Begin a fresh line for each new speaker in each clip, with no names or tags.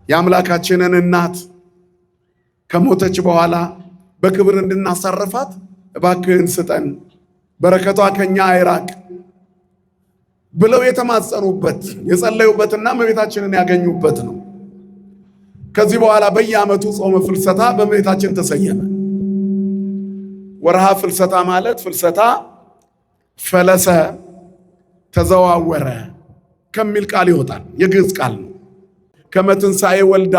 የአምላካችንን እናት ከሞተች በኋላ በክብር እንድናሳርፋት እባክህን ስጠን፣ በረከቷ ከኛ አይራቅ ብለው የተማጸኑበት የጸለዩበትና እመቤታችንን ያገኙበት ነው። ከዚህ በኋላ በየዓመቱ ጾመ ፍልሰታ በእመቤታችን ተሰየመ። ወርሃ ፍልሰታ ማለት ፍልሰታ ፈለሰ ተዘዋወረ ከሚል ቃል ይወጣል። የግዕዝ ቃል ነው። ከመትንሣኤ ወልዳ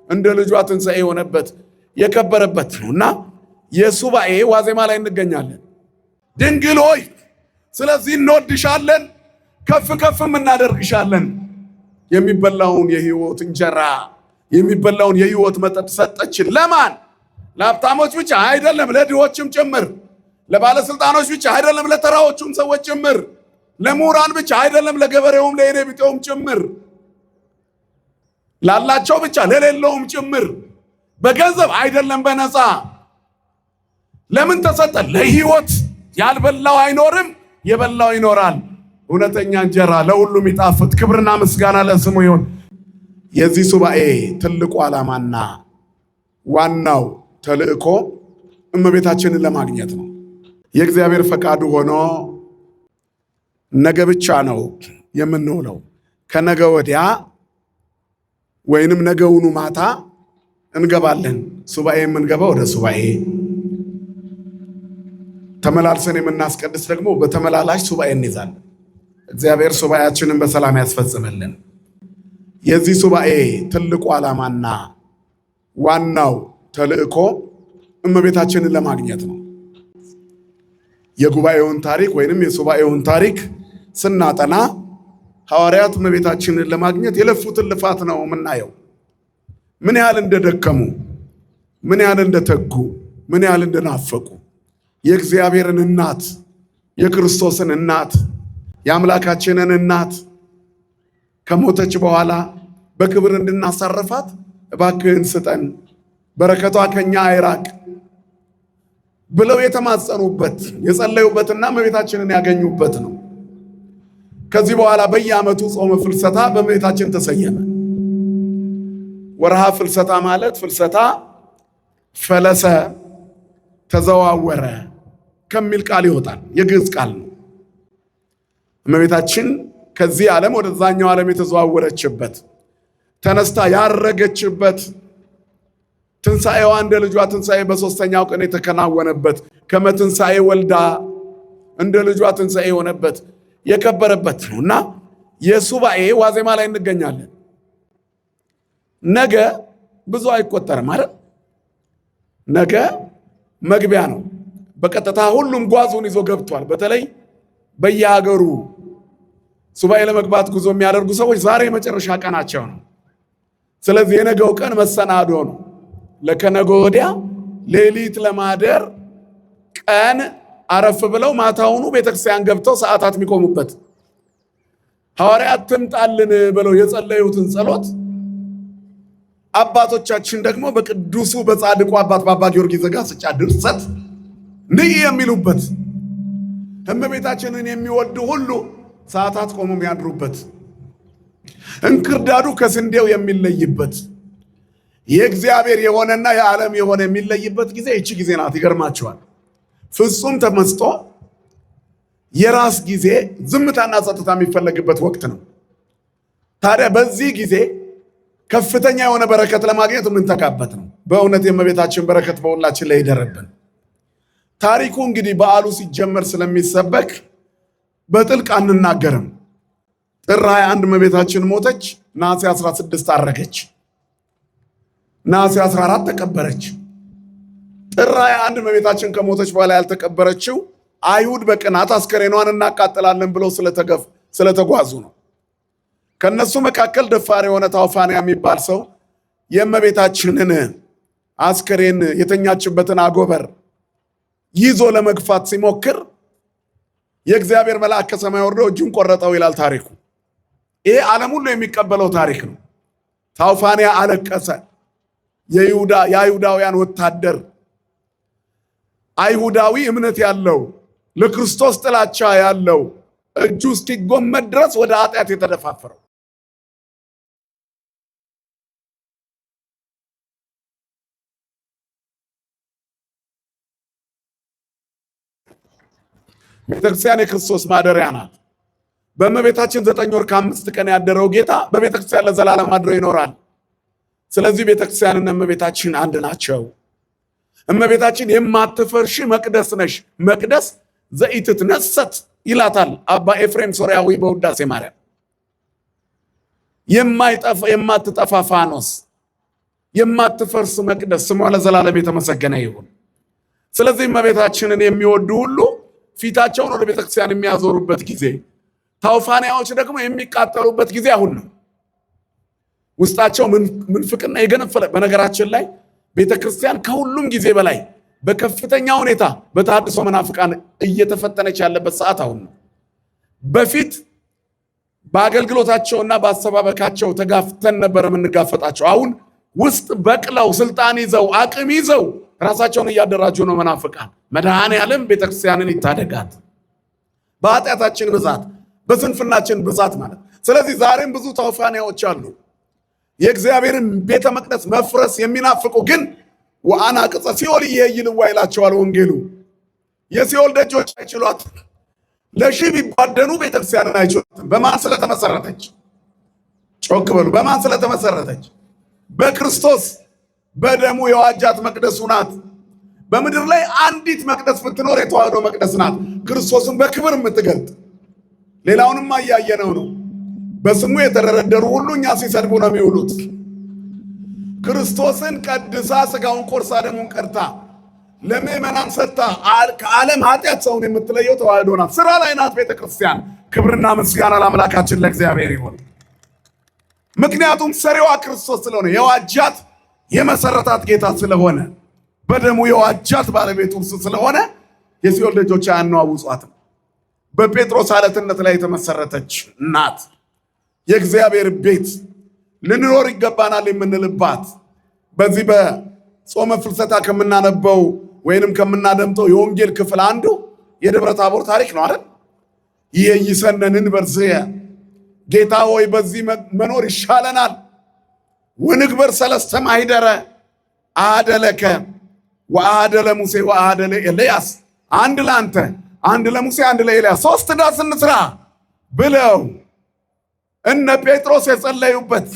እንደ ልጇ ትንሣኤ የሆነበት የከበረበት ነው እና የሱባኤ ዋዜማ ላይ እንገኛለን። ድንግል ሆይ ስለዚህ እንወድሻለን፣ ከፍ ከፍም እናደርግሻለን። የሚበላውን የሕይወት እንጀራ የሚበላውን የሕይወት መጠጥ ሰጠችን። ለማን? ለሀብታሞች ብቻ አይደለም፣ ለድሆችም ጭምር። ለባለስልጣኖች ብቻ አይደለም፣ ለተራዎቹም ሰዎች ጭምር። ለምሁራን ብቻ አይደለም፣ ለገበሬውም ለእኔ ቢጤውም ጭምር። ላላቸው ብቻ ለሌለውም ጭምር። በገንዘብ አይደለም፣ በነፃ። ለምን ተሰጠ? ለሕይወት። ያልበላው አይኖርም፣ የበላው ይኖራል። እውነተኛ እንጀራ ለሁሉም ይጣፍጥ። ክብርና ምስጋና ለስሙ ይሁን። የዚህ ሱባኤ ትልቁ ዓላማና ዋናው ተልእኮ እመቤታችንን ለማግኘት ነው። የእግዚአብሔር ፈቃዱ ሆኖ ነገ ብቻ ነው የምንውለው። ከነገ ወዲያ ወይንም ነገውኑ ማታ እንገባለን። ሱባኤ የምንገባው ወደ ሱባኤ ተመላልሰን የምናስቀድስ ደግሞ በተመላላሽ ሱባኤ እንይዛለን። እግዚአብሔር ሱባኤያችንን በሰላም ያስፈጽመልን። የዚህ ሱባኤ ትልቁ ዓላማና ዋናው ተልእኮ እመቤታችንን ለማግኘት ነው። የጉባኤውን ታሪክ ወይንም የሱባኤውን ታሪክ ስናጠና ሐዋርያት እመቤታችንን ለማግኘት የለፉትን ልፋት ነው የምናየው። ምን ያህል እንደደከሙ፣ ምን ያህል እንደተጉ፣ ምን ያህል እንደናፈቁ የእግዚአብሔርን እናት የክርስቶስን እናት የአምላካችንን እናት ከሞተች በኋላ በክብር እንድናሳርፋት እባክህን ስጠን፣ በረከቷ ከኛ አይራቅ ብለው የተማጸኑበት የጸለዩበትና እመቤታችንን ያገኙበት ነው። ከዚህ በኋላ በየዓመቱ ጾመ ፍልሰታ በእመቤታችን ተሰየመ። ወርሃ ፍልሰታ ማለት ፍልሰታ ፈለሰ ተዘዋወረ ከሚል ቃል ይወጣል። የግዕዝ ቃል ነው። እመቤታችን ከዚህ ዓለም ወደዛኛው ዓለም የተዘዋወረችበት፣ ተነስታ ያረገችበት፣ ትንሣኤዋ እንደ ልጇ ትንሣኤ በሦስተኛው ቀን የተከናወነበት፣ ከመትንሣኤ ወልዳ እንደ ልጇ ትንሣኤ የሆነበት የከበረበት ነው እና የሱባኤ ዋዜማ ላይ እንገኛለን። ነገ ብዙ አይቆጠርም አይደል? ነገ መግቢያ ነው። በቀጥታ ሁሉም ጓዙን ይዞ ገብቷል። በተለይ በየሀገሩ ሱባኤ ለመግባት ጉዞ የሚያደርጉ ሰዎች ዛሬ የመጨረሻ ቀናቸው ነው። ስለዚህ የነገው ቀን መሰናዶ ነው። ለከነገ ወዲያ ሌሊት ለማደር ቀን አረፍ ብለው ማታውኑ ቤተክርስቲያን ገብተው ሰዓታት የሚቆሙበት ሐዋርያት ትምጣልን ብለው የጸለዩትን ጸሎት አባቶቻችን ደግሞ በቅዱሱ በጻድቁ አባት በአባ ጊዮርጊስ ዘጋስጫ ድርሰት ንይ የሚሉበት እመቤታችንን የሚወዱ ሁሉ ሰዓታት ቆሞ የሚያድሩበት እንክርዳዱ ከስንዴው የሚለይበት የእግዚአብሔር የሆነና የዓለም የሆነ የሚለይበት ጊዜ ይቺ ጊዜ ናት። ይገርማቸዋል። ፍጹም ተመስጦ የራስ ጊዜ ዝምታና ጸጥታ የሚፈለግበት ወቅት ነው። ታዲያ በዚህ ጊዜ ከፍተኛ የሆነ በረከት ለማግኘት የምንተካበት ነው። በእውነት የእመቤታችን በረከት በሁላችን ላይ ይደረብን። ታሪኩ እንግዲህ በዓሉ ሲጀመር ስለሚሰበክ በጥልቅ አንናገርም። ጥር 21 እመቤታችን ሞተች፣ ነሐሴ 16 አረገች፣ ነሐሴ 14 ተቀበረች። ጥር 21 እመቤታችን ከሞተች በኋላ ያልተቀበረችው አይሁድ በቅናት አስከሬኗን እናቃጥላለን ብለው ስለተጓዙ ነው። ከነሱ መካከል ደፋር የሆነ ታውፋንያ የሚባል ሰው የእመቤታችንን አስከሬን የተኛችበትን አጎበር ይዞ ለመግፋት ሲሞክር የእግዚአብሔር መልአክ ከሰማይ ወርዶ እጁን ቆረጠው ይላል ታሪኩ። ይሄ ዓለም ሁሉ የሚቀበለው ታሪክ ነው። ታውፋንያ አለቀሰ። የአይሁዳውያን ወታደር አይሁዳዊ እምነት ያለው ለክርስቶስ ጥላቻ ያለው እጁ እስኪጎመድ ድረስ ወደ ኃጢአት የተደፋፈረው ቤተክርስቲያን የክርስቶስ ማደሪያ ናት። በእመቤታችን 9 ወር ከ5 ቀን ያደረው ጌታ በቤተክርስቲያን ለዘላለም አድሮ ይኖራል። ስለዚህ ቤተክርስቲያንና እመቤታችን አንድ ናቸው። እመቤታችን የማትፈርሺ መቅደስ ነሽ፣ መቅደስ ዘኢትትነሰት ይላታል አባ ኤፍሬም ሶርያዊ በውዳሴ ማርያም። የማትጠፋ ፋኖስ፣ የማትፈርስ መቅደስ ስሟ ለዘላለም የተመሰገነ ይሁን። ስለዚህ እመቤታችንን የሚወዱ ሁሉ ፊታቸውን ወደ ቤተክርስቲያን የሚያዞሩበት ጊዜ፣ ታውፋንያዎች ደግሞ የሚቃጠሉበት ጊዜ አሁን ነው። ውስጣቸው ምንፍቅና የገነፈለ። በነገራችን ላይ ቤተክርስቲያን ከሁሉም ጊዜ በላይ በከፍተኛ ሁኔታ በተሐድሶ መናፍቃን እየተፈተነች ያለበት ሰዓት አሁን ነው። በፊት በአገልግሎታቸውና በአሰባበካቸው ተጋፍተን ነበር የምንጋፈጣቸው። አሁን ውስጥ በቅለው ስልጣን ይዘው አቅም ይዘው ራሳቸውን እያደራጁ ነው መናፍቃን። መድኃኔዓለም ቤተክርስቲያንን ይታደጋት በኃጢአታችን ብዛት፣ በስንፍናችን ብዛት ማለት። ስለዚህ ዛሬም ብዙ ታውፋንያዎች አሉ የእግዚአብሔርን ቤተ መቅደስ መፍረስ የሚናፍቁ፣ ግን ወአናቅጸ ሲኦል ይሄይልዋ ይላቸዋል ወንጌሉ። የሲኦል ደጆች አይችሏት። ለሺህ ቢባደኑ ቤተክርስቲያንን አይችሏትም። በማን ስለተመሰረተች? ጮክ በሉ። በማን ስለተመሰረተች? በክርስቶስ በደሙ የዋጃት መቅደሱ ናት። በምድር ላይ አንዲት መቅደስ ብትኖር የተዋህዶ መቅደስ ናት፣ ክርስቶስን በክብር የምትገልጥ። ሌላውንም እያየነው ነው። በስሙ የተደረደሩ ሁሉ እኛ ሲሰድቡ ነው የሚውሉት። ክርስቶስን ቀድሳ ስጋውን ቆርሳ ደሙን ቀድታ ለምእመናን ሰጥታ ከዓለም ኃጢአት ሰውን የምትለየው ተዋህዶ ናት። ስራ ላይ ናት ቤተክርስቲያን። ክብርና ምስጋና ለአምላካችን ለእግዚአብሔር ይሁን። ምክንያቱም ሰሪዋ ክርስቶስ ስለሆነ፣ የዋጃት የመሰረታት ጌታ ስለሆነ፣ በደሙ የዋጃት ባለቤቱ እርሱ ስለሆነ የሲኦል ደጆች አያነዋውጿትም። በጴጥሮስ አለትነት ላይ የተመሰረተች ናት። የእግዚአብሔር ቤት ልንኖር ይገባናል የምንልባት በዚህ በጾመ ፍልሰታ ከምናነበው ወይንም ከምናደምጠው የወንጌል ክፍል አንዱ የደብረ ታቦር ታሪክ ነው አይደል? ይሰነንን በርዝየ ጌታ ሆይ በዚህ መኖር ይሻለናል። ወንግበር ሰለስተ ማኅደረ አሐደ ለከ ወአሐደ ለሙሴ ወአሐደ ለኤልያስ፣ አንድ ለአንተ፣ አንድ ለሙሴ፣ አንድ ለኤልያስ፣ 3 ዳስ እንስራ ብለው እነ ጴጥሮስ የጸለዩበት።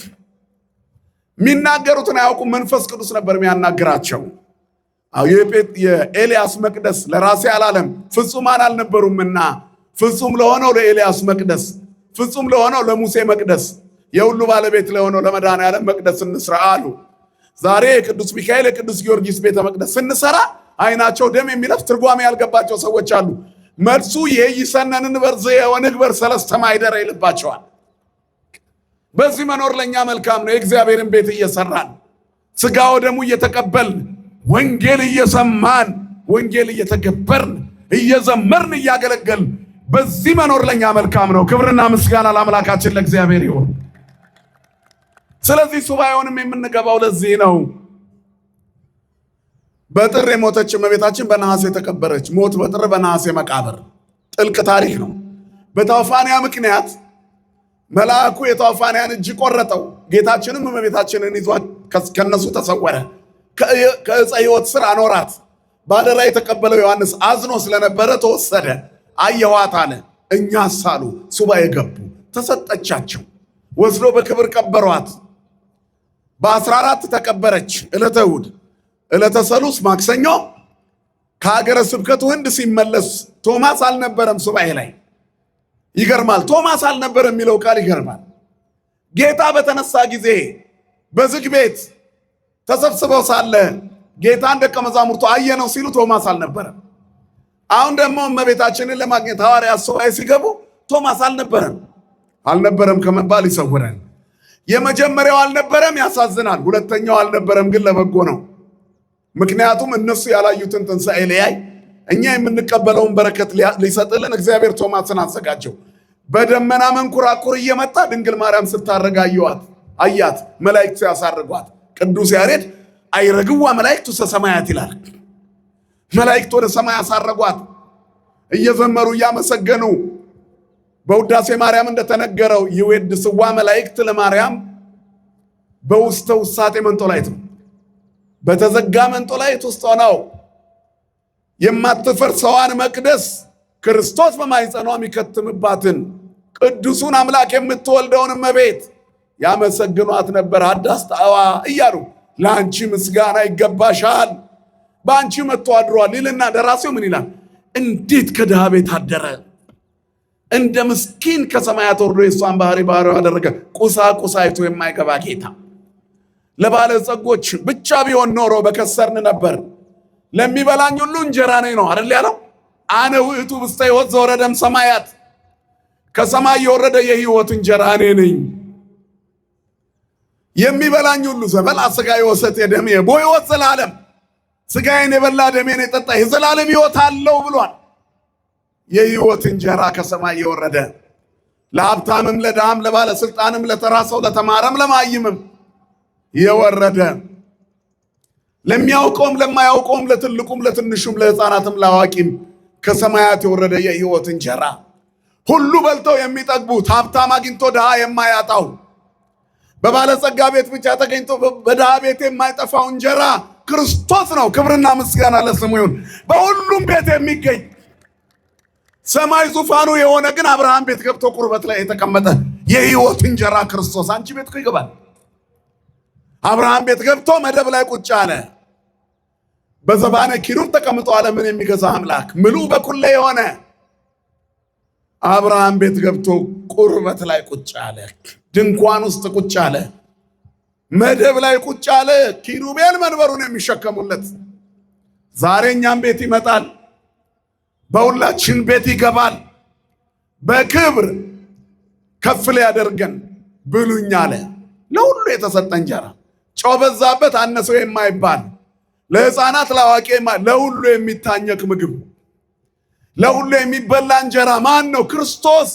የሚናገሩትን አያውቁም። መንፈስ ቅዱስ ነበር የሚያናግራቸው። የኤልያስ መቅደስ ለራሴ አላለም፣ ፍጹማን አልነበሩምና ፍጹም ለሆነው ለኤልያስ መቅደስ፣ ፍጹም ለሆነው ለሙሴ መቅደስ፣ የሁሉ ባለቤት ለሆነው ለመድኃኔዓለም መቅደስ እንስራ አሉ። ዛሬ የቅዱስ ሚካኤል የቅዱስ ጊዮርጊስ ቤተ መቅደስ ስንሰራ አይናቸው ደም የሚለፍ ትርጓሜ ያልገባቸው ሰዎች አሉ። መልሱ ይሰነንን በርዝየ ወንግበር ሰለስተ ማኅደረ ይልባቸዋል። በዚህ መኖር ለኛ መልካም ነው። የእግዚአብሔርን ቤት እየሰራን ስጋ ወደሙ እየተቀበልን ወንጌል እየሰማን ወንጌል እየተገበርን እየዘመርን እያገለገልን በዚህ መኖር ለኛ መልካም ነው። ክብርና ምስጋና ለአምላካችን ለእግዚአብሔር ይሁን። ስለዚህ ሱባኤውንም የምንገባው ለዚህ ነው። በጥር የሞተች እመቤታችን በነሐሴ የተቀበረች፣ ሞት በጥር በነሐሴ መቃብር ጥልቅ ታሪክ ነው። በታውፋንያ ምክንያት መልአኩ የታውፋንያን እጅ ቆረጠው። ጌታችንም እመቤታችንን ይዟት ከነሱ ተሰወረ። ከዕፀ ሕይወት ስር አኖራት። ባደራ የተቀበለው ዮሐንስ አዝኖ ስለነበረ ተወሰደ። አየኋት አለ። እኛስ አሉ ሱባኤ ገቡ። ተሰጠቻቸው። ወስዶ በክብር ቀበሯት። በ14 ተቀበረች። ዕለተ እሑድ፣ ዕለተ ሰሉስ ማክሰኞ ከሀገረ ስብከቱ ህንድ ሲመለስ ቶማስ አልነበረም ሱባኤ ላይ። ይገርማል። ቶማስ አልነበረም የሚለው ቃል ይገርማል። ጌታ በተነሳ ጊዜ በዝግ ቤት ተሰብስበው ሳለ ጌታን ደቀ መዛሙርቱ አየነው ሲሉ ቶማስ አልነበረም። አሁን ደግሞ እመቤታችንን ለማግኘት ሐዋርያት ሱባኤ ሲገቡ ቶማስ አልነበረም ከመባል ይሰውረን። የመጀመሪያው አልነበረም፣ ያሳዝናል። ሁለተኛው አልነበረም፣ ግን ለበጎ ነው። ምክንያቱም እነሱ ያላዩትን ትንሣኤ ሊያይ እኛ የምንቀበለውን በረከት ሊሰጥልን እግዚአብሔር ቶማስን አዘጋጀው። በደመና መንኮራኩር እየመጣ ድንግል ማርያም ስታረግ አያት፣ መላእክት ሲያሳርጓት። ቅዱስ ያሬድ አይረግዋ መላእክቱ ሰማያት ይላል። መላእክት ወደ ሰማይ ያሳረጓት እየዘመሩ እያመሰገኑ። በውዳሴ ማርያም እንደተነገረው ይዌድስዋ መላእክት ለማርያም በውስተ ውሳጤ መንጦላይት፣ በተዘጋ መንጦላይት ውስጥ ሆነው የማትፈርሰዋን መቅደስ ክርስቶስ በማኅፀኗ የሚከትምባትን ቅዱሱን አምላክ የምትወልደውን እመቤት ያመሰግኗት ነበር። አዳስ ጣዋ እያሉ ለአንቺ ምስጋና ይገባሻል፣ በአንቺ መጥቶ አድሯል ይልና ደራሲው ምን ይላል? እንዴት ከድሃ ቤት አደረ፣ እንደ ምስኪን ከሰማያት ወርዶ የሷን ባህሪው አደረገ። ቁሳቁስ አይቶ የማይገባ ጌታ ለባለጸጎች ብቻ ቢሆን ኖሮ በከሰርን ነበር። ለሚበላኝ ሁሉ እንጀራ ነኝ ነው አይደል ያለው? አነ ውእቱ ውስተ ሕይወት ዘወረደም ሰማያት፣ ከሰማይ የወረደ የሕይወት እንጀራ እኔ ነኝ። የሚበላኝ ሁሉ ዘበላ ሥጋዬ ወሰቴ ደሜ በሕይወት ዘላለም፣ ሥጋዬን የበላ ደሜን የጠጣ የዘላለም ሕይወት አለው ብሏል። የሕይወት እንጀራ ከሰማይ የወረደ ለሀብታምም ለድሃም ለባለስልጣንም ለተራሰው ለተማረም ለማይምም የወረደ ለሚያውቀውም ለማያውቀውም ለትልቁም ለትንሹም ለሕፃናትም ለአዋቂም ከሰማያት የወረደ የሕይወት እንጀራ ሁሉ በልተው የሚጠግቡት ሀብታም አግኝቶ ድሃ የማያጣው በባለጸጋ ቤት ብቻ ተገኝቶ በድሃ ቤት የማይጠፋው እንጀራ ክርስቶስ ነው። ክብርና ምስጋና ለስሙ ይሁን። በሁሉም ቤት የሚገኝ ሰማይ ዙፋኑ የሆነ ግን አብርሃም ቤት ገብቶ ቁርበት ላይ የተቀመጠ የሕይወት እንጀራ ክርስቶስ አንቺ ቤት ይገባል። አብርሃም ቤት ገብቶ መደብ ላይ ቁጭ አለ። በዘባነ ኪሩብ ተቀምጦ ዓለምን የሚገዛ አምላክ ምሉ በኩሌ የሆነ አብርሃም ቤት ገብቶ ቁርበት ላይ ቁጭ አለ። ድንኳን ውስጥ ቁጭ አለ። መደብ ላይ ቁጭ አለ። ኪሩቤል መንበሩን የሚሸከሙለት ዛሬ እኛም ቤት ይመጣል። በሁላችን ቤት ይገባል። በክብር ከፍ ሊያደርገን ብሉኝ አለ። ለሁሉ የተሰጠ እንጀራ ጨው በዛበት አነሰው የማይባል ለሕፃናት ለአዋቂ ለሁሉ የሚታኘክ ምግብ ለሁሉ የሚበላ እንጀራ ማን ነው? ክርስቶስ።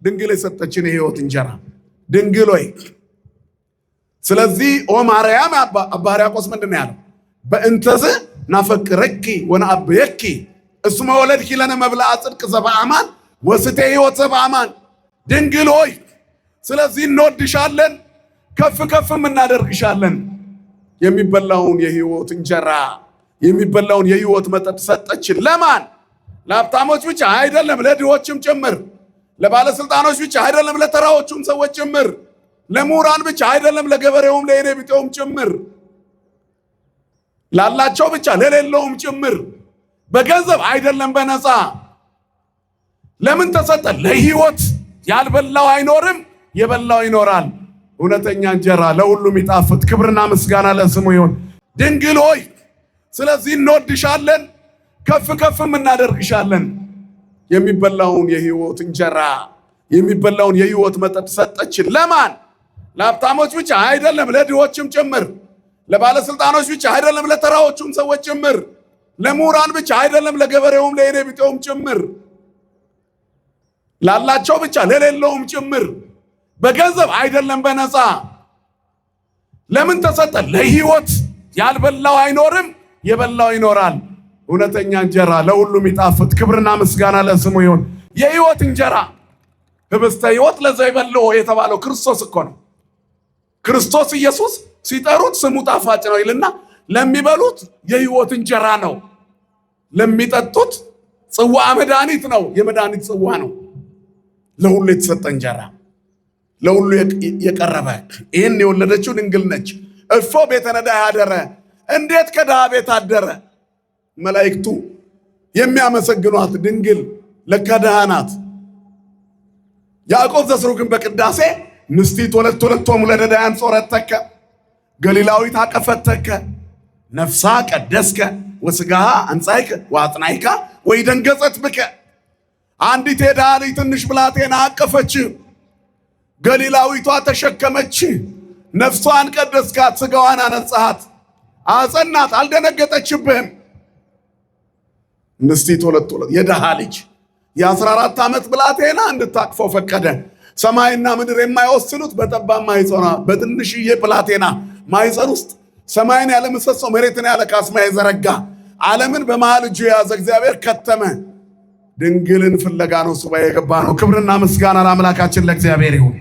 ድንግል የሰጠችን የሕይወት እንጀራ ድንግል ሆይ። ስለዚህ ኦ ማርያም አባ ሕርያቆስ ምንድን ነው ያለው? በእንተዝ ናፈቅረኪ ወነአብየኪ እስመ ወለድኪ ለነ መብልዐ ጽድቅ ዘበአማን ወስቴ ሕይወት ዘበአማን። ድንግል ሆይ ስለዚህ እንወድሻለን፣ ከፍ ከፍም እናደርግሻለን። የሚበላውን የሕይወት እንጀራ የሚበላውን የሕይወት መጠጥ ሰጠችን። ለማን? ለሀብታሞች ብቻ አይደለም፣ ለድሆችም ጭምር። ለባለስልጣኖች ብቻ አይደለም፣ ለተራዎቹም ሰዎች ጭምር። ለምሁራን ብቻ አይደለም፣ ለገበሬውም ለእኔ ቢጤውም ጭምር። ላላቸው ብቻ ለሌለውም ጭምር። በገንዘብ አይደለም፣ በነፃ። ለምን ተሰጠ? ለሕይወት። ያልበላው አይኖርም፣ የበላው ይኖራል። እውነተኛ እንጀራ ለሁሉም ይጣፍጥ። ክብርና ምስጋና ለስሙ ይሁን። ድንግል ሆይ ስለዚህ እንወድሻለን፣ ከፍ ከፍም እናደርግሻለን። የሚበላውን የሕይወት እንጀራ የሚበላውን የሕይወት መጠጥ ሰጠችን። ለማን? ለሀብታሞች ብቻ አይደለም፣ ለድሆችም ጭምር። ለባለስልጣኖች ብቻ አይደለም፣ ለተራዎቹም ሰዎች ጭምር። ለምሁራን ብቻ አይደለም፣ ለገበሬውም ለእኔ ቢጤውም ጭምር። ላላቸው ብቻ ለሌለውም ጭምር። በገንዘብ አይደለም፣ በነፃ። ለምን ተሰጠ? ለሕይወት። ያልበላው አይኖርም፣ የበላው ይኖራል። እውነተኛ እንጀራ ለሁሉም ይጣፍጥ። ክብርና ምስጋና ለስሙ ይሁን። የሕይወት እንጀራ ህብስተ ሕይወት ለዘይበልዖ የተባለው ክርስቶስ እኮ ነው። ክርስቶስ ኢየሱስ ሲጠሩት ስሙ ጣፋጭ ነው ይልና ለሚበሉት የሕይወት እንጀራ ነው፣ ለሚጠጡት ጽዋ መድኃኒት ነው። የመድኃኒት ጽዋ ነው። ለሁሉ የተሰጠ እንጀራ ለሁሉ የቀረበ። ይህን የወለደችው ድንግል ነች። እፎ ቤተ ነዳይ አደረ። እንዴት ከድሃ ቤት አደረ? መላእክቱ የሚያመሰግኗት ድንግል ለካ ድሃ ናት። ያዕቆብ ዘስሩግን በቅዳሴ ንስቲት ወለቶሙ ለነዳያን ጾረተከ ገሊላዊት አቀፈተከ ነፍሳ ቀደስከ ወስጋሃ አንጻይከ ወአጽናይካ ወይደንገጸት ብከ። አንዲት የድሃ ልጅ ትንሽ ብላቴና አቀፈች፣ ገሊላዊቷ ተሸከመች። ነፍሷን ቀደስካት፣ ስጋዋን አነጻሃት፣ አጸናት፣ አልደነገጠችብህም። ንስቲት ወለቶ የድሃ ልጅ የ14 ዓመት ብላቴና እንድታቅፈው ፈቀደ። ሰማይና ምድር የማይወስኑት በጠባብ ማኅፀኗ በትንሽዬ ብላቴና ማኅፀን ውስጥ ሰማይን ያለ ምሰሶ መሬትን ያለ ካስማ የዘረጋ ዓለምን በመሃል እጁ የያዘ እግዚአብሔር ከተመ። ድንግልን ፍለጋ ነው ሱባኤ የገባ ነው። ክብርና ምስጋና ለአምላካችን ለእግዚአብሔር ይሁን።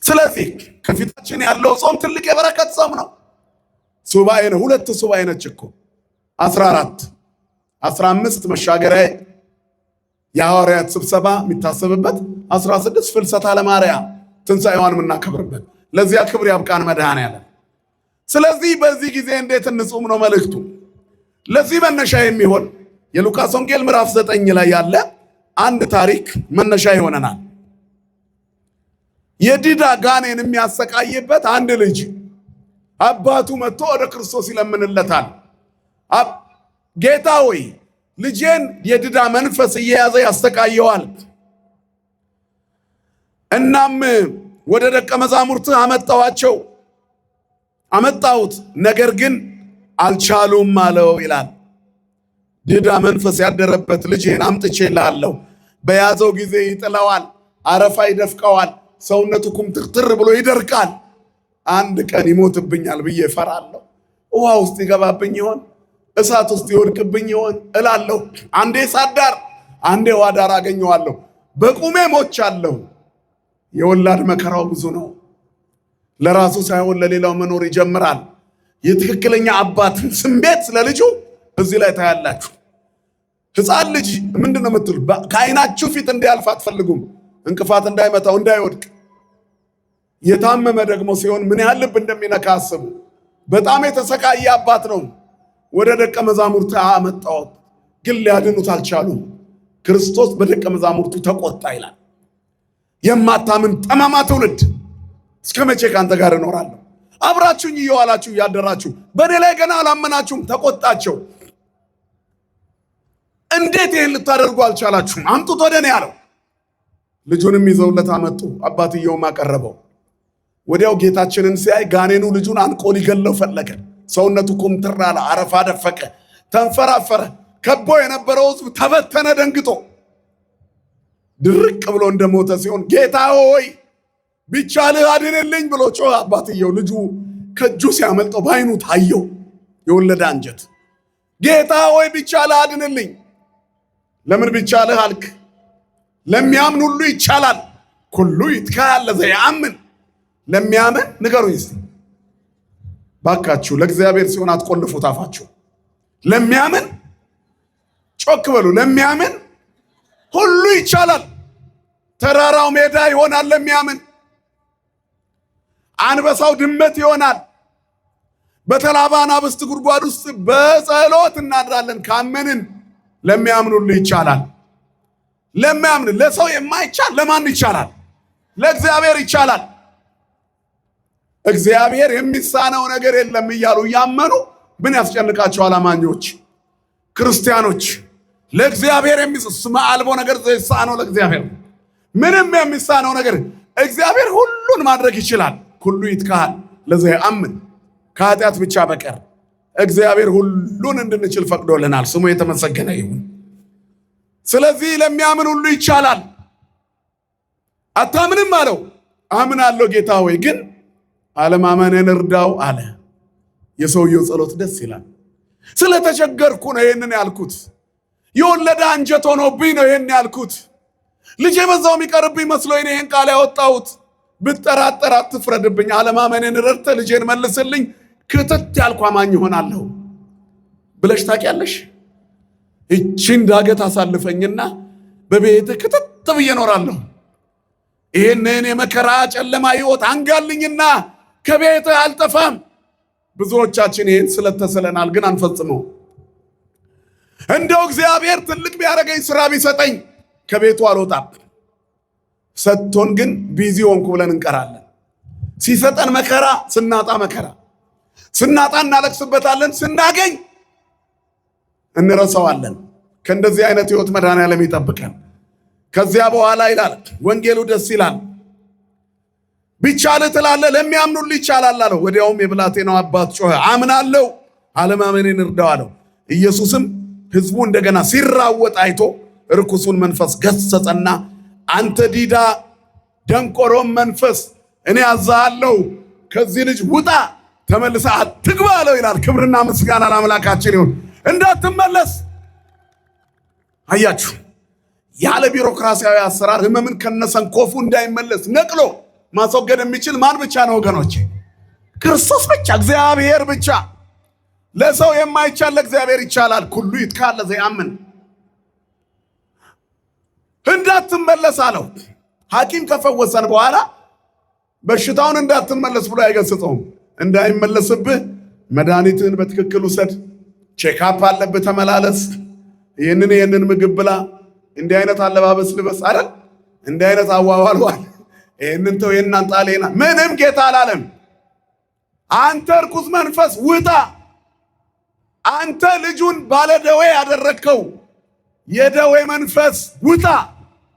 ስለዚህ ከፊታችን ያለው ጾም ትልቅ የበረከት ጾም ነው። ሱባኤ ነው። 2 ሱባኤ ነች እኮ 14 15 መሻገሪያ የሐዋርያት ስብሰባ የሚታሰብበት፣ 16 ፍልሰታ ለማርያም ትንሣኤዋን የምናከብርበት። ለዚያ ክብር ያብቃን መድኃኔዓለም። ስለዚህ በዚህ ጊዜ እንዴት እንጹም ነው መልእክቱ። ለዚህ መነሻ የሚሆን የሉቃስ ወንጌል ምዕራፍ 9 ላይ ያለ አንድ ታሪክ መነሻ ይሆነናል። የዲዳ ጋኔን የሚያሰቃይበት አንድ ልጅ አባቱ መጥቶ ወደ ክርስቶስ ይለምንለታል። ጌታ ሆይ ልጄን የዲዳ መንፈስ እየያዘ ያሰቃየዋል። እናም ወደ ደቀ መዛሙርት አመጣሁት፣ ነገር ግን አልቻሉም አለው ይላል። ዲዳ መንፈስ ያደረበት ልጅህን አምጥቼልሃለሁ። በያዘው ጊዜ ይጥለዋል፣ አረፋ ይደፍቀዋል፣ ሰውነቱ ኩምትርትር ብሎ ይደርቃል። አንድ ቀን ይሞትብኛል ብዬ እፈራለሁ። ውሃ ውስጥ ይገባብኝ ይሆን? እሳት ውስጥ ይወድቅብኝ ይሆን እላለሁ። አንዴ እሳት ዳር፣ አንዴ ውሃ ዳር አገኘዋለሁ። በቁሜ ሞቻለሁ። የወላድ መከራው ብዙ ነው። ለራሱ ሳይሆን ለሌላው መኖር ይጀምራል። የትክክለኛ አባትን ስሜት ለልጁ እዚህ ላይ ታያላችሁ። ሕፃን ልጅ ምንድን ነው የምትሉ? ከዓይናችሁ ፊት እንዲያልፍ አትፈልጉም፣ እንቅፋት እንዳይመታው እንዳይወድቅ። የታመመ ደግሞ ሲሆን ምን ያህል ልብ እንደሚነካ አስቡ። በጣም የተሰቃየ አባት ነው። ወደ ደቀ መዛሙርቱ አመጣሁት፣ ግን ሊያድኑት አልቻሉም። ክርስቶስ በደቀ መዛሙርቱ ተቆጣ ይላል። የማታምን ጠማማ ትውልድ እስከ መቼ ካንተ ጋር እኖራለሁ? አብራችሁኝ እየዋላችሁ እያደራችሁ በእኔ ላይ ገና አላመናችሁም። ተቆጣቸው። እንዴት ይህን ልታደርጉ አልቻላችሁም? አምጡት ወደ እኔ አለው። ልጁንም ይዘውለት አመጡ። አባትየውም አቀረበው። ወዲያው ጌታችንን ሲያይ ጋኔኑ ልጁን አንቆ ሊገለው ፈለገ። ሰውነቱ ኩምትር አለ፣ አረፋ ደፈቀ፣ ተንፈራፈረ። ከቦ የነበረው ሕዝብ ተበተነ ደንግጦ። ድርቅ ብሎ እንደሞተ ሲሆን ጌታ ሆይ ቢቻልህ አድንልኝ ብሎ ጮኸ። አባትየው ልጁ ከእጁ ሲያመልጠው በዓይኑ ታየው የወለደ አንጀት። ጌታ ሆይ ቢቻልህ አድንልኝ። ለምን ቢቻልህ አልክ? ለሚያምን ሁሉ ይቻላል። ኩሉ ይትካል ለዘያምን። ለሚያምን ንገሩኝ እስቲ ባካችሁ። ለእግዚአብሔር ሲሆን አትቆልፉት አፋችሁ። ለሚያምን ጮክ በሉ። ለሚያምን ሁሉ ይቻላል። ተራራው ሜዳ ይሆናል ለሚያምን። አንበሳው ድመት ይሆናል። በተላባ አናብስት ጉድጓድ ውስጥ በጸሎት እናድራለን ካመንን። ለሚያምን ሁሉ ይቻላል። ለሚያምን። ለሰው የማይቻል ለማን ይቻላል? ለእግዚአብሔር ይቻላል። እግዚአብሔር የሚሳነው ነገር የለም እያሉ እያመኑ ምን ያስጨንቃቸዋል? አማኞች ክርስቲያኖች ለእግዚአብሔር የሚስማ አልቦ ነገር ዘይሳነው ለእግዚአብሔር ምንም የሚሳነው ነገር እግዚአብሔር ሁሉን ማድረግ ይችላል። ሁሉ ይትካል ለዘያምን ከኃጢአት ብቻ በቀር እግዚአብሔር ሁሉን እንድንችል ፈቅዶልናል። ስሙ የተመሰገነ ይሁን። ስለዚህ ለሚያምን ሁሉ ይቻላል። አታምንም አለው። አምናለሁ ጌታ ሆይ ግን አለማመንን እርዳው አለ። የሰውየው ጸሎት ደስ ይላል። ስለተቸገርኩ ነው ይሄንን ያልኩት። የወለደ አንጀት ሆኖብኝ ነው ይሄን ያልኩት። ልጄ በዛው የሚቀርብኝ መስሎኝ ነው ይሄን ቃል ያወጣሁት። ብጠራጠር አትፍረድብኝ። አለማመንን ረድተህ ልጄን መልስልኝ፣ ክትት ያልኩ አማኝ ይሆናለሁ ብለሽ ታውቂያለሽ? እቺን ዳገት አሳልፈኝና በቤትህ ክትት ብዬ እኖራለሁ። ይህንን የመከራ ጨለማ ሕይወት አንጋልኝና ከቤትህ አልጠፋም። ብዙዎቻችን ይህን ስለተሰለናል፣ ግን አንፈጽመው። እንደው እግዚአብሔር ትልቅ ቢያደርገኝ ስራ ቢሰጠኝ ከቤቱ አልወጣም። ሰጥቶን ግን ቢዚ ሆንኩ ብለን እንቀራለን። ሲሰጠን መከራ፣ ስናጣ መከራ፣ ስናጣ እናለቅስበታለን፣ ስናገኝ እንረሳዋለን። ከእንደዚህ አይነት ሕይወት መድኃኔዓለም ይጠብቀን። ከዚያ በኋላ ይላል ወንጌሉ ደስ ይላል። ቢቻልህ ትላለህ፣ ለሚያምኑልህ ይቻላል አለው። ወዲያውም የብላቴናው አባት ጮኸ፣ አምናለሁ፣ አለማመኔን እርዳው አለው። ኢየሱስም ሕዝቡ እንደገና ሲራወጥ አይቶ ርኩሱን መንፈስ ገሰጸና አንተ ዲዳ ደንቆሮም መንፈስ እኔ አዝሃለሁ፣ ከዚህ ልጅ ውጣ፣ ተመልሰህ አትግባ አለው ይላል። ክብርና ምስጋና ለአምላካችን ይሁን። እንዳትመለስ አያችሁ። ያለ ቢሮክራሲያዊ አሰራር ህመምን ከነሰንኮፉ እንዳይመለስ ነቅሎ ማስወገድ የሚችል ማን ብቻ ነው ወገኖቼ? ክርስቶስ ብቻ፣ እግዚአብሔር ብቻ። ለሰው የማይቻል ለእግዚአብሔር ይቻላል። ኩሉ ይትካል ለዘያምን። እንዳትመለስ አለው። ሐኪም ከፈወሰን በኋላ በሽታውን እንዳትመለስ ብሎ አይገስጸውም። እንዳይመለስብህ መድኃኒትህን በትክክል ውሰድ፣ ቼክአፕ አለብህ፣ ተመላለስ፣ ይህንን ምግብ ብላ፣ እንዲህ አይነት አለባበስ ልበስ አይደል፣ እንዲህ አይነት አዋዋልዋል፣ ይህንን ተው፣ የናንተ አለና ምንም ጌታ አላለም። አንተ ርኩስ መንፈስ ውጣ፣ አንተ ልጁን ባለደዌ ያደረግከው የደዌ መንፈስ ውጣ፣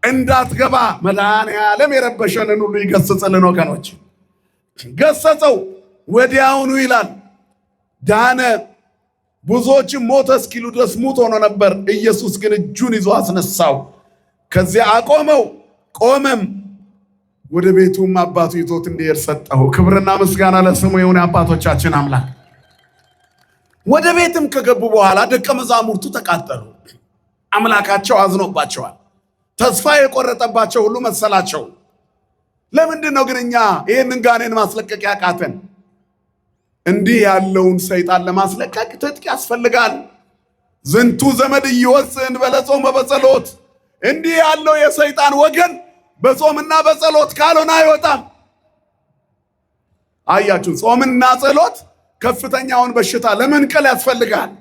እንዳትገባ መድኃኔዓለም የረበሸንን ሁሉ ይገስጽልን ወገኖች። ገሰጸው፣ ወዲያውኑ ይላል ዳነ። ብዙዎችም ሞተ እስኪሉ ድረስ ሙት ሆኖ ነበር። ኢየሱስ ግን እጁን ይዞ አስነሳው፣ ከዚያ አቆመው። ቆመም፣ ወደ ቤቱም አባቱ ይዞት እንዲሄድ ሰጠው። ክብርና ምስጋና ለስሙ ይሁን አባቶቻችን አምላክ። ወደ ቤትም ከገቡ በኋላ ደቀ መዛሙርቱ ተቃጠሉ። አምላካቸው አዝኖባቸዋል። ተስፋ የቆረጠባቸው ሁሉ መሰላቸው። ለምንድን ነው ግን እኛ ይህንን ጋኔን ማስለቀቅ ያቃተን? እንዲህ ያለውን ሰይጣን ለማስለቀቅ ትጥቅ ያስፈልጋል። ዝንቱ ዘመድ ይወፅን በለጾም በጸሎት። እንዲህ ያለው የሰይጣን ወገን በጾምና በጸሎት ካልሆነ አይወጣም። አያችሁ፣ ጾምና ጸሎት ከፍተኛውን በሽታ ለመንቀል ያስፈልጋል።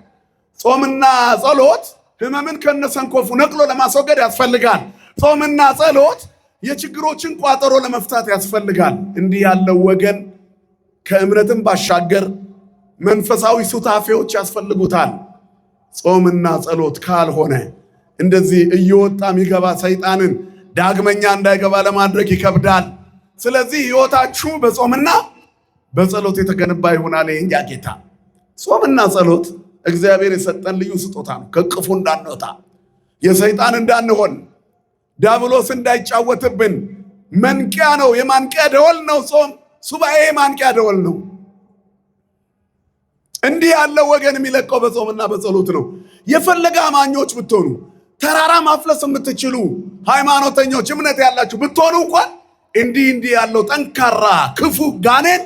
ጾምና ጸሎት ህመምን ከነሰንኮፉ ነቅሎ ለማስወገድ ያስፈልጋል። ጾምና ጸሎት የችግሮችን ቋጠሮ ለመፍታት ያስፈልጋል። እንዲህ ያለው ወገን ከእምነትም ባሻገር መንፈሳዊ ሱታፌዎች ያስፈልጉታል። ጾምና ጸሎት ካልሆነ እንደዚህ እየወጣ የሚገባ ሰይጣንን ዳግመኛ እንዳይገባ ለማድረግ ይከብዳል። ስለዚህ ሕይወታችሁ በጾምና በጸሎት የተገነባ ይሆናል። የእኛ ጌታ ጾምና ጸሎት እግዚአብሔር የሰጠን ልዩ ስጦታ ነው። ከቅፉ እንዳንወጣ፣ የሰይጣን እንዳንሆን፣ ዲያብሎስ እንዳይጫወትብን መንቂያ ነው። የማንቂያ ደወል ነው ጾም። ሱባኤ የማንቂያ ደወል ነው። እንዲህ ያለው ወገን የሚለቀው በጾምና በጸሎት ነው። የፈለገ አማኞች ብትሆኑ፣ ተራራ ማፍለስ የምትችሉ ሃይማኖተኞች፣ እምነት ያላችሁ ብትሆኑ እንኳን እንዲህ ያለው ጠንካራ ክፉ ጋኔን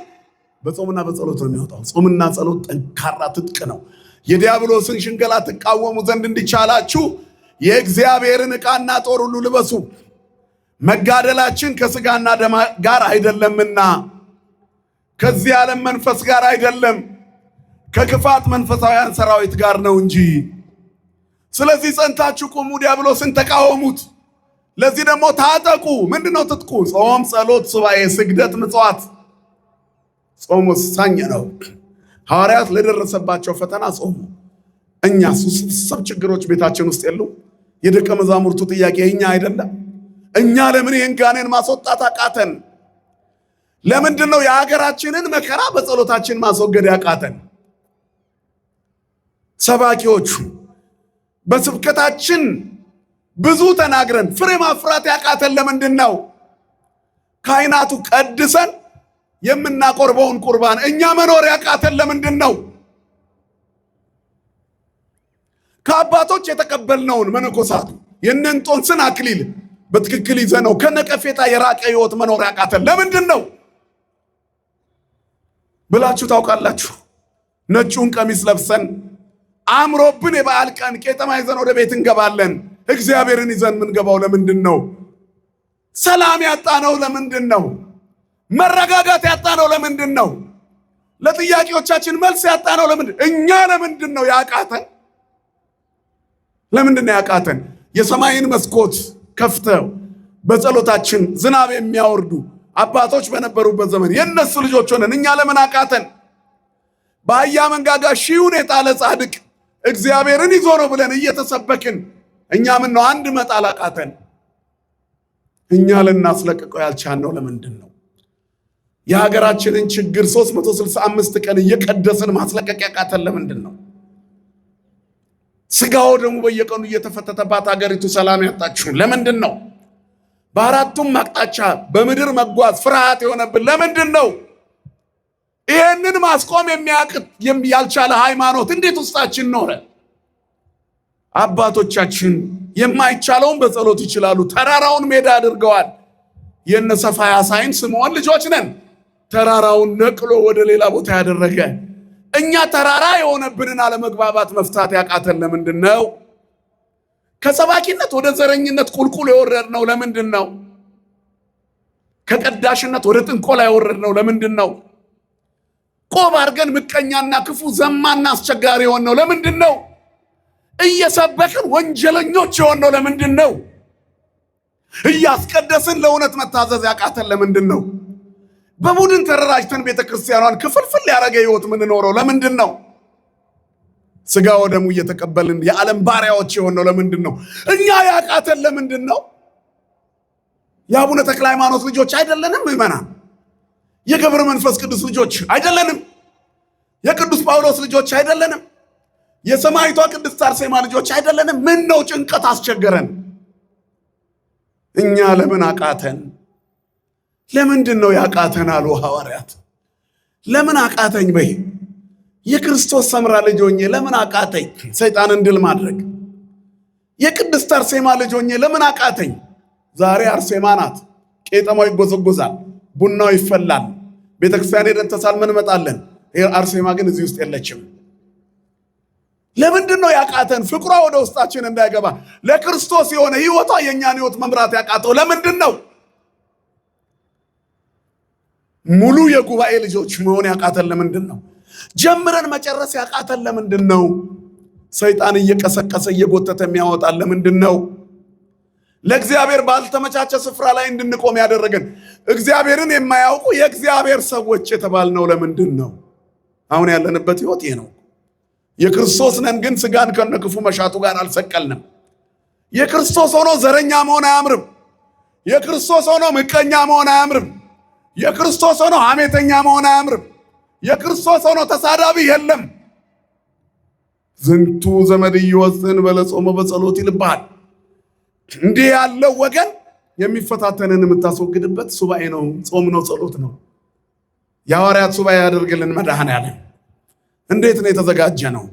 በጾምና በጸሎት ነው የሚወጣው። ጾምና ጸሎት ጠንካራ ትጥቅ ነው። የዲያብሎስን ሽንገላ ትቃወሙ ዘንድ እንዲቻላችሁ የእግዚአብሔርን ዕቃና ጦር ሁሉ ልበሱ። መጋደላችን ከሥጋና ደም ጋር አይደለምና ከዚህ ዓለም መንፈስ ጋር አይደለም፣ ከክፋት መንፈሳውያን ሰራዊት ጋር ነው እንጂ። ስለዚህ ጸንታችሁ ቁሙ፣ ዲያብሎስን ተቃወሙት። ለዚህ ደግሞ ታጠቁ። ምንድነው ትጥቁ? ጾም፣ ጸሎት፣ ሱባኤ፣ ስግደት፣ ምጽዋት። ጾም ወሳኝ ነው። ሐዋርያት ለደረሰባቸው ፈተና ጾሙ። እኛስ ውስብስብ ችግሮች ቤታችን ውስጥ የሉ? የደቀ መዛሙርቱ ጥያቄ እኛ አይደለም? እኛ ለምን ይህን ጋኔን ማስወጣት አቃተን? ለምንድን ነው የሀገራችንን መከራ በጸሎታችን ማስወገድ ያቃተን? ሰባኪዎቹ በስብከታችን ብዙ ተናግረን ፍሬ ማፍራት ያቃተን ለምንድን ነው? ካህናቱ ቀድሰን የምናቆርበውን ቁርባን እኛ መኖር ያቃተን ለምንድን ነው? ከአባቶች የተቀበልነውን መነኮሳቱ የእነንጦንስን አክሊል በትክክል ይዘነው ከነቀፌታ የራቀ ሕይወት መኖር ያቃተን ለምንድን ነው ብላችሁ ታውቃላችሁ? ነጩን ቀሚስ ለብሰን አምሮብን የበዓል ቀን ቄጠማ ይዘን ወደ ቤት እንገባለን። እግዚአብሔርን ይዘን የምንገባው ለምንድን ነው? ሰላም ያጣነው ለምንድን ነው? መረጋጋት ያጣነው ለምንድን ነው? ለጥያቄዎቻችን መልስ ያጣነው ለምንድን? እኛ ለምንድን ነው ያቃተን? ለምንድን ነው ያቃተን? የሰማይን መስኮት ከፍተው በጸሎታችን ዝናብ የሚያወርዱ አባቶች በነበሩበት ዘመን የነሱ ልጆች ሆነን እኛ ለምን አቃተን? በአህያ መንጋጋ ሺውን የጣለ ጻድቅ እግዚአብሔርን ይዞ ነው ብለን እየተሰበክን እኛ ምን ነው አንድ መጣል አቃተን? እኛ ልናስለቅቀው ያልቻልነው ለምንድን ነው? የሀገራችንን ችግር 365 ቀን እየቀደስን ማስለቀቅ ያቃተን ለምንድን ነው? ስጋው ደግሞ በየቀኑ እየተፈተተባት ሀገሪቱ ሰላም ያጣችሁ ለምንድን ነው? በአራቱም አቅጣጫ በምድር መጓዝ ፍርሃት የሆነብን ለምንድን ነው? ይህንን ማስቆም የሚያቅት ያልቻለ ሃይማኖት እንዴት ውስጣችን ኖረ? አባቶቻችን የማይቻለውን በጸሎት ይችላሉ። ተራራውን ሜዳ አድርገዋል። የነ ሰፋያ ሳይን ስምዖን ልጆች ነን። ተራራውን ነቅሎ ወደ ሌላ ቦታ ያደረገ እኛ ተራራ የሆነብንን አለመግባባት መፍታት ያቃተን ለምንድን ነው? ከሰባኪነት ወደ ዘረኝነት ቁልቁል የወረድነው ለምንድን ነው? ከቀዳሽነት ወደ ጥንቆላ የወረድነው ለምንድን ነው? ቆብ አድርገን ምቀኛና ክፉ ዘማና አስቸጋሪ የሆነው ለምንድን ነው? እየሰበክን ወንጀለኞች የሆነው ለምንድን ነው? እያስቀደስን ለእውነት መታዘዝ ያቃተን ለምንድን ነው? በቡድን ተደራጅተን ቤተክርስቲያኗን ክፍልፍል ያደረገ ህይወት ምንኖረው ለምንድን ነው? ስጋ ወደሙ እየተቀበልን የዓለም ባሪያዎች የሆነው ለምንድን ነው? እኛ ያቃተን ለምንድን ነው? የአቡነ ተክለ ሃይማኖት ልጆች አይደለንም? ምዕመናን የገብረ መንፈስ ቅዱስ ልጆች አይደለንም? የቅዱስ ጳውሎስ ልጆች አይደለንም? የሰማዕቷ ቅድስት አርሴማ ልጆች አይደለንም? ምን ነው ጭንቀት አስቸገረን? እኛ ለምን አቃተን? ለምንድን ነው ያቃተን አሉ ሐዋርያት። ለምን አቃተኝ በይ የክርስቶስ ሰምራ ልጅ ሆኜ ለምን አቃተኝ ሰይጣንን ድል ማድረግ? የቅድስት አርሴማ ልጅ ሆኜ ለምን አቃተኝ? ዛሬ አርሴማ ናት። ቄጠማው ይጎዘጎዛል፣ ቡናው ይፈላል፣ ቤተክርስቲያን ሄደን ተሳልመን እንመጣለን። አርሴማ ግን እዚህ ውስጥ የለችም። ለምንድን ነው ያቃተን? ፍቅሯ ወደ ውስጣችን እንዳይገባ ለክርስቶስ የሆነ ህይወቷ የኛን ህይወት መምራት ያቃተው ለምንድን ነው? ሙሉ የጉባኤ ልጆች መሆን ያቃተን ለምንድን ነው? ጀምረን መጨረስ ያቃተን ለምንድን ነው? ሰይጣን እየቀሰቀሰ እየጎተተ የሚያወጣን ለምንድን ነው? ለእግዚአብሔር ባልተመቻቸ ስፍራ ላይ እንድንቆም ያደረገን እግዚአብሔርን የማያውቁ የእግዚአብሔር ሰዎች የተባልነው ለምንድን ነው? አሁን ያለንበት ህይወት ይሄ ነው። የክርስቶስ ነን፣ ግን ስጋን ከነክፉ መሻቱ ጋር አልሰቀልንም። የክርስቶስ ሆኖ ዘረኛ መሆን አያምርም። የክርስቶስ ሆኖ ምቀኛ መሆን አያምርም። የክርስቶስ ሆኖ ሐሜተኛ መሆን አያምርም። የክርስቶስ ሆኖ ተሳዳቢ የለም። ዝንቱ ዘመድ ይወስን በለጾመ በጸሎት ይልባል። እንዲህ ያለው ወገን የሚፈታተንን የምታስወግድበት ሱባኤ ነው፣ ጾም ነው፣ ጸሎት ነው። የሐዋርያት ሱባኤ ያደርግልን መድኃኔዓለም። እንዴት ነው የተዘጋጀ ነው?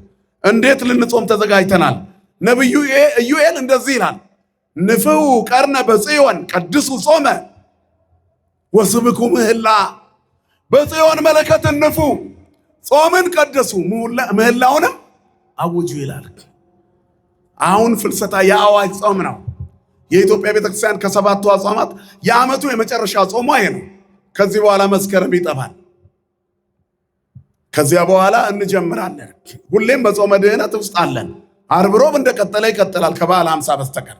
እንዴት ልንጾም ተዘጋጅተናል? ነቢዩ ኢዩኤል እንደዚህ ይላል፣ ንፍው ቀርነ በጽዮን ቀድሱ ጾመ ወስብኩ ምህላ። በጽዮን መለከትን ንፉ፣ ጾምን ቀደሱ፣ ምህላውንም አውጁ ይላል። አሁን ፍልሰታ የአዋጅ ጾም ነው። የኢትዮጵያ ቤተክርስቲያን ከሰባቱ አጽዋማት የዓመቱ የመጨረሻ ጾሟ ይሄ ነው። ከዚህ በኋላ መስከረም ይጠባል። ከዚያ በኋላ እንጀምራለን። ሁሌም በጾመ ድህነት ውስጥ አለን። ዓርብ ሮብ እንደቀጠለ ይቀጥላል ከበዓለ ሃምሳ በስተቀር።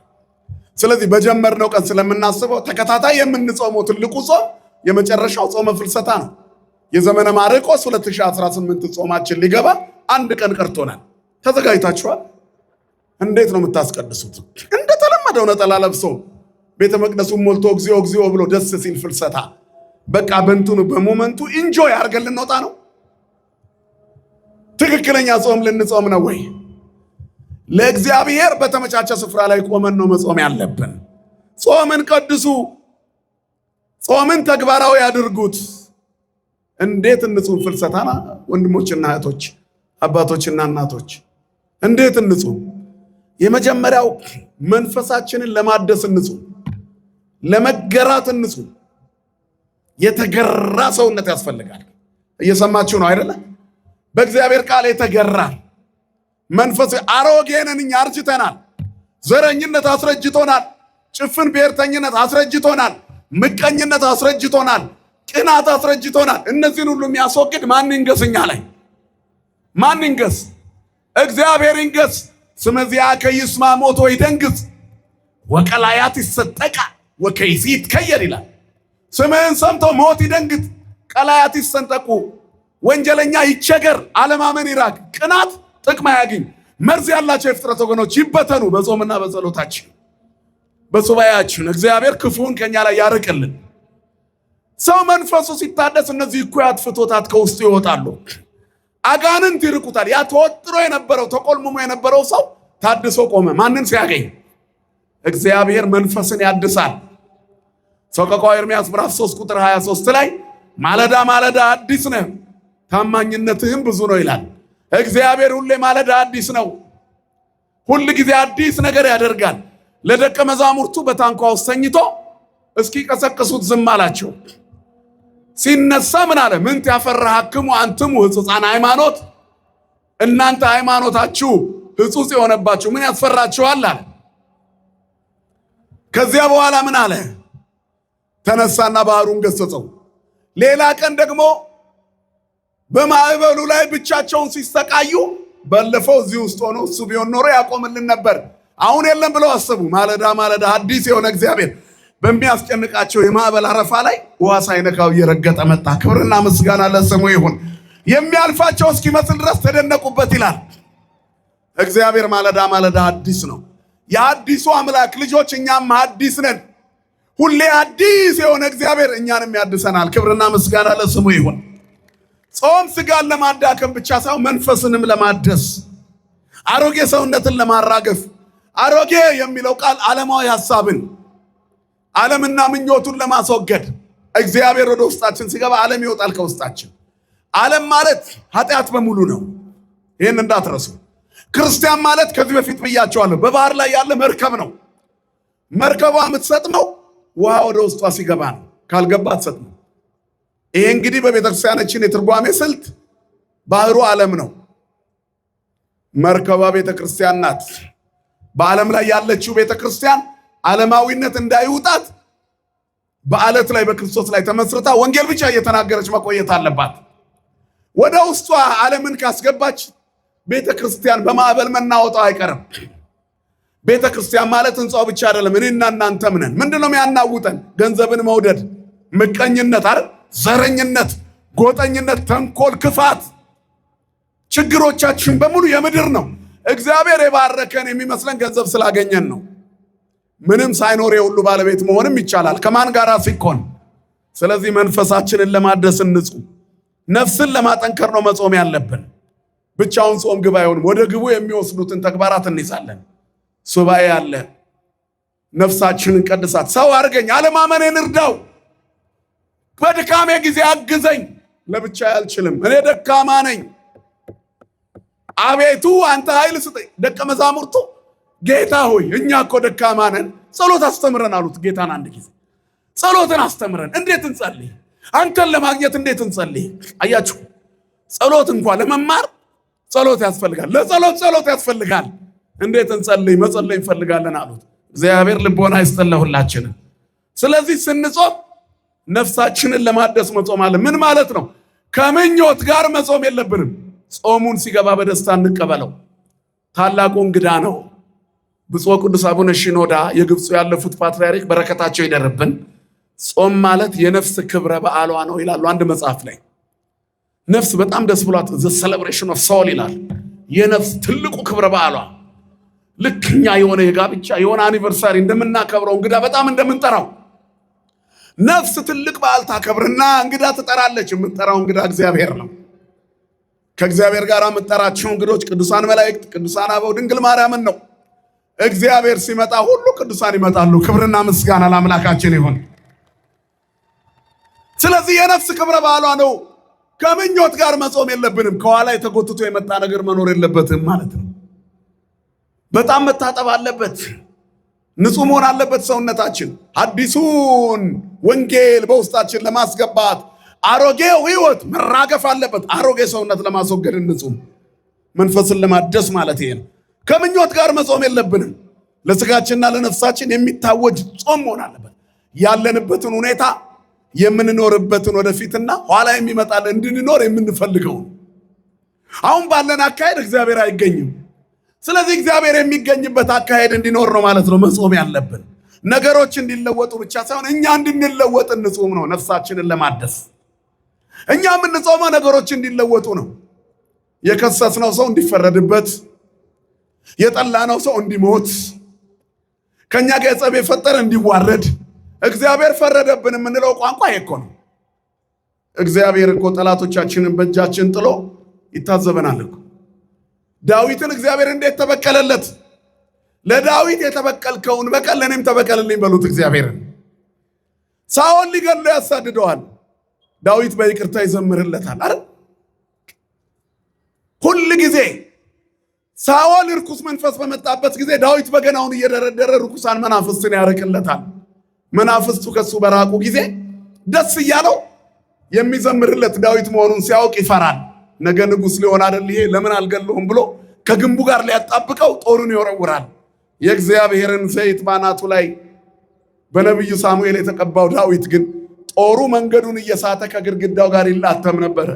ስለዚህ በጀመርነው ቀን ስለምናስበው ተከታታይ የምንጾመው ትልቁ ጾም የመጨረሻው ጾመ ፍልሰታ ነው። የዘመነ ማርቆስ 2018 ጾማችን ሊገባ አንድ ቀን ቀርቶናል። ተዘጋጅታችኋል? እንዴት ነው የምታስቀድሱት? እንደተለመደው ነጠላ ለብሶ ቤተ መቅደሱን ሞልቶ እግዚኦ እግዚኦ ብሎ ደስ ሲል ፍልሰታ በቃ በእንትኑ በሞመንቱ ኢንጆይ አድርገን ልንወጣ ነው? ትክክለኛ ጾም ልንጾም ነው ወይ? ለእግዚአብሔር በተመቻቸ ስፍራ ላይ ቆመን ነው መጾም ያለብን። ጾምን ቀድሱ፣ ጾምን ተግባራዊ ያድርጉት። እንዴት እንጹም? ፍልሰታና ወንድሞችና እህቶች፣ አባቶችና እናቶች እንዴት እንጹም? የመጀመሪያው መንፈሳችንን ለማደስ እንጹም፣ ለመገራት እንጹም። የተገራ ሰውነት ያስፈልጋል። እየሰማችሁ ነው አይደለ? በእግዚአብሔር ቃል የተገራ መንፈስ። አሮጌንን እኛ አርጅተናል። ዘረኝነት አስረጅቶናል። ጭፍን ብሔርተኝነት አስረጅቶናል። ምቀኝነት አስረጅቶናል። ቅናት አስረጅቶናል። እነዚህን ሁሉ የሚያስወግድ ማን ይንገስ? እኛ ላይ ማን ይንገስ? እግዚአብሔር ይንገስ። ስመዚያ ከይስማ ሞቶ ይደንግዝ ወቀላያት ይሰጠቃ ወከይሲ ይትከየር ይላል። ስምህን ሰምቶ ሞት ይደንግጥ፣ ቀላያት ይሰንጠቁ፣ ወንጀለኛ ይቸገር፣ አለማመን ይራቅ፣ ቅናት ጥቅም አያግኝ። መርዝ ያላቸው የፍጥረት ወገኖች ይበተኑ። በጾምና በጸሎታችን በሱባኤያችን እግዚአብሔር ክፉን ከኛ ላይ ያርቅልን። ሰው መንፈሱ ሲታደስ እነዚህ እኩያት ፍቶታት ከውስጡ ይወጣሉ። አጋንንት ይርቁታል። ያ ተወጥሮ የነበረው ተቆልምሞ የነበረው ሰው ታድሶ ቆመ። ማንን ሲያገኝ? እግዚአብሔር መንፈስን ያድሳል። ሰቆቃወ ኤርምያስ ምዕራፍ 3 ቁጥር 23 ላይ ማለዳ ማለዳ አዲስ ነህ ታማኝነትህም ብዙ ነው ይላል። እግዚአብሔር ሁሌ ማለዳ አዲስ ነው። ሁል ጊዜ አዲስ ነገር ያደርጋል። ለደቀ መዛሙርቱ በታንኳ ውስጥ ተኝቶ እስኪ ቀሰቅሱት ዝም አላቸው። ሲነሳ ምን አለ? ምንት ያፈራሃክሙ አንትሙ ሕጹፃነ ሃይማኖት እናንተ ሃይማኖታችሁ ሕጹጽ የሆነባችሁ ምን ያስፈራችኋል አለ። ከዚያ በኋላ ምን አለ? ተነሳና ባህሩን ገሰጸው። ሌላ ቀን ደግሞ በማዕበሉ ላይ ብቻቸውን ሲሰቃዩ ባለፈው እዚህ ውስጥ ሆኖ እሱ ቢሆን ኖሮ ያቆምልን ነበር። አሁን የለም ብለው አሰቡ። ማለዳ ማለዳ አዲስ የሆነ እግዚአብሔር በሚያስጨንቃቸው የማዕበል አረፋ ላይ ውሃ ሳይነካው እየረገጠ መጣ። ክብርና ምስጋና ለስሙ ይሁን። የሚያልፋቸው እስኪመስል ድረስ ተደነቁበት ይላል። እግዚአብሔር ማለዳ ማለዳ አዲስ ነው። የአዲሱ አምላክ ልጆች እኛም አዲስ ነን። ሁሌ አዲስ የሆነ እግዚአብሔር እኛንም ያድሰናል። ክብርና ምስጋና ለስሙ ይሁን። ጾም ስጋን ለማዳከም ብቻ ሳይሆን መንፈስንም ለማደስ፣ አሮጌ ሰውነትን ለማራገፍ። አሮጌ የሚለው ቃል ዓለማዊ ሐሳብን፣ ዓለምና ምኞቱን ለማስወገድ እግዚአብሔር ወደ ውስጣችን ሲገባ ዓለም ይወጣል ከውስጣችን። ዓለም ማለት ኃጢአት በሙሉ ነው። ይህን እንዳትረሱ። ክርስቲያን ማለት ከዚህ በፊት ብያቸዋለሁ፣ በባህር ላይ ያለ መርከብ ነው። መርከቧ የምትሰጥመው ውሃ ወደ ውስጧ ሲገባ ነው። ካልገባ አትሰጥመው። ይሄ እንግዲህ በቤተክርስቲያናችን የትርጓሜ ስልት ባህሩ ዓለም ነው፣ መርከቧ ቤተክርስቲያን ናት። በዓለም ላይ ያለችው ቤተክርስቲያን ዓለማዊነት እንዳይውጣት በዓለት ላይ በክርስቶስ ላይ ተመስርታ ወንጌል ብቻ እየተናገረች መቆየት አለባት። ወደ ውስጧ ዓለምን ካስገባች ቤተክርስቲያን በማዕበል መናወጣው አይቀርም። ቤተክርስቲያን ማለት ህንጻው ብቻ አይደለም፣ እኔና እናንተም ነን። ምንድነው የሚያናውጠን? ገንዘብን መውደድ፣ ምቀኝነት አይደል? ዘረኝነት፣ ጎጠኝነት፣ ተንኮል፣ ክፋት። ችግሮቻችን በሙሉ የምድር ነው። እግዚአብሔር የባረከን የሚመስለን ገንዘብ ስላገኘን ነው። ምንም ሳይኖር የሁሉ ባለቤት መሆንም ይቻላል ከማን ጋር ሲኮን። ስለዚህ መንፈሳችንን ለማደስ እንጹም። ነፍስን ለማጠንከር ነው መጾም ያለብን። ብቻውን ጾም ግብ አይሆንም። ወደ ግቡ የሚወስዱትን ተግባራት እንይዛለን። ሱባኤ አለ። ነፍሳችንን ቀድሳት። ሰው አድርገኝ፣ አለማመኔን እርዳው፣ በድካሜ ጊዜ አግዘኝ። ለብቻ አልችልም፣ እኔ ደካማ ነኝ። አቤቱ አንተ ኃይል ስጠኝ። ደቀ መዛሙርቱ ጌታ ሆይ እኛ እኮ ደካማ ነን፣ ጸሎት አስተምረን አሉት ጌታን። አንድ ጊዜ ጸሎትን አስተምረን፣ እንዴት እንጸልይ? አንተን ለማግኘት እንዴት እንጸልይ? አያችሁ፣ ጸሎት እንኳን ለመማር ጸሎት ያስፈልጋል። ለጸሎት ጸሎት ያስፈልጋል። እንዴት እንጸልይ? መጸለይ እንፈልጋለን አሉት። እግዚአብሔር ልቦና ይስጠን ለሁላችንም። ስለዚህ ስንጾም ነፍሳችንን ለማደስ መጾም አለ። ምን ማለት ነው? ከምኞት ጋር መጾም የለብንም። ጾሙን ሲገባ በደስታ እንቀበለው። ታላቁ እንግዳ ነው። ብፁዕ ቅዱስ አቡነ ሺኖዳ የግብፁ ያለፉት ፓትርያርክ በረከታቸው ይደርብን። ጾም ማለት የነፍስ ክብረ በዓሏ ነው ይላሉ አንድ መጽሐፍ ላይ። ነፍስ በጣም ደስ ብሏት ዘ ሴሌብሬሽን ኦፍ ሶል ይላል። የነፍስ ትልቁ ክብረ በዓሏ ልክ እኛ የሆነ የጋብቻ የሆነ አኒቨርሳሪ እንደምናከብረው እንግዳ በጣም እንደምንጠራው ነፍስ ትልቅ በዓል ታከብርና እንግዳ ትጠራለች። የምትጠራው እንግዳ እግዚአብሔር ነው። ከእግዚአብሔር ጋር የምትጠራቸው እንግዶች ቅዱሳን መላእክት፣ ቅዱሳን አበው፣ ድንግል ማርያምን ነው። እግዚአብሔር ሲመጣ ሁሉ ቅዱሳን ይመጣሉ። ክብርና ምስጋና ለአምላካችን ይሁን። ስለዚህ የነፍስ ክብረ በዓሏ ነው። ከምኞት ጋር መጾም የለብንም። ከኋላ የተጎትቶ የመጣ ነገር መኖር የለበትም ማለት ነው። በጣም መታጠብ አለበት። ንጹህ መሆን አለበት ሰውነታችን። አዲሱን ወንጌል በውስጣችን ለማስገባት አሮጌው ሕይወት መራገፍ አለበት። አሮጌ ሰውነት ለማስወገድ እንጹም። መንፈስን ለማደስ ማለት ይሄ ነው። ከምኞት ጋር መጾም የለብንም። ለስጋችንና ለነፍሳችን የሚታወጅ ጾም መሆን አለበት። ያለንበትን ሁኔታ የምንኖርበትን ወደፊትና ኋላ የሚመጣል እንድንኖር የምንፈልገው። አሁን ባለን አካሄድ እግዚአብሔር አይገኝም። ስለዚህ እግዚአብሔር የሚገኝበት አካሄድ እንዲኖር ነው ማለት ነው መጾም ያለብን። ነገሮች እንዲለወጡ ብቻ ሳይሆን እኛ እንድንለወጥ እንጾም ነው ነፍሳችንን ለማደስ። እኛ የምንጾመው ነገሮች እንዲለወጡ ነው። የከሰስነው ሰው እንዲፈረድበት፣ የጠላነው ሰው እንዲሞት፣ ከኛ ጋር ጸብ የፈጠረ እንዲዋረድ። እግዚአብሔር ፈረደብን የምንለው ቋንቋ እኮ ነው። እግዚአብሔር እኮ ጠላቶቻችንን በእጃችን ጥሎ ይታዘበናል እኮ። ዳዊትን እግዚአብሔር እንዴት ተበቀለለት? ለዳዊት የተበቀልከውን በቀል ለኔም ተበቀልልኝ በሉት እግዚአብሔርን። ሳኦል ሊገድለው ያሳድደዋል፣ ዳዊት በይቅርታ ይዘምርለታል አይደል? ሁል ጊዜ ሳኦል ርኩስ መንፈስ በመጣበት ጊዜ ዳዊት በገናውን እየደረደረ ርኩሳን መናፍስትን ያርቅለታል። መናፍስቱ ከሱ በራቁ ጊዜ ደስ እያለው የሚዘምርለት ዳዊት መሆኑን ሲያውቅ ይፈራል። ነገ ንጉሥ ሊሆን አይደል ይሄ ለምን አልገለውም ብሎ ከግንቡ ጋር ሊያጣብቀው ጦሩን ይወረውራል። የእግዚአብሔርን ዘይት ባናቱ ላይ በነቢዩ ሳሙኤል የተቀባው ዳዊት ግን ጦሩ መንገዱን እየሳተ ከግድግዳው ጋር ይላተም ነበር።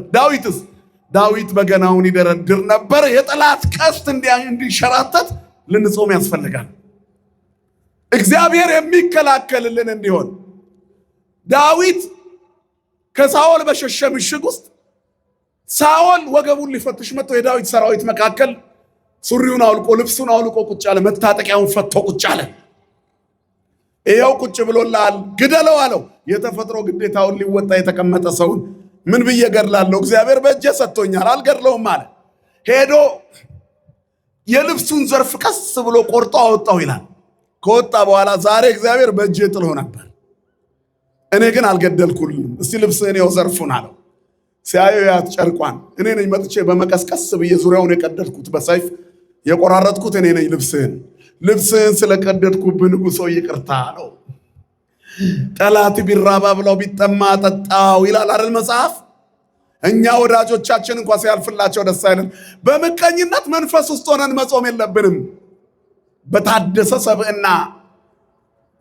ዳዊት በገናውን ይደረድር ነበር። የጠላት ቀስት እንዲሸራተት ልንጾም ያስፈልጋል። እግዚአብሔር የሚከላከልልን እንዲሆን ዳዊት ከሳኦል በሸሸ ምሽግ ውስጥ ሳኦል ወገቡን ሊፈትሽ መጥቶ የዳዊት ሰራዊት መካከል ሱሪውን አውልቆ ልብሱን አውልቆ ቁጭ አለ። መታጠቂያውን ፈቶ ቁጭ አለ። ይኸው ቁጭ ብሎላል፣ ግደለው አለው። የተፈጥሮ ግዴታውን ሊወጣ የተቀመጠ ሰውን ምን ብዬ ገድላለሁ? እግዚአብሔር በእጄ ሰጥቶኛል፣ አልገድለውም አለ። ሄዶ የልብሱን ዘርፍ ቀስ ብሎ ቆርጦ አወጣው ይላል። ከወጣ በኋላ ዛሬ እግዚአብሔር በእጄ ጥሎ ነበር፣ እኔ ግን አልገደልኩልም። እስቲ ልብስህን ይኸው ዘርፉን አለው። ሲያየው ያት ጨርቋን እኔ ነኝ መጥቼ በመቀስቀስ ብዬ ዙሪያውን የቀደድኩት በሰይፍ የቆራረጥኩት እኔ ነኝ። ልብስህን ስለቀደድኩብህ ንጉሶ ይቅርታ አለው። ጠላት ቢራባ ብለው ቢጠማ ጠጣው ይላል አይደል መጽሐፍ። እኛ ወዳጆቻችን እንኳን ሲያልፍላቸው ደስ አይለን። በምቀኝነት መንፈስ ውስጥ ሆነን መጾም የለብንም። በታደሰ ሰብዕና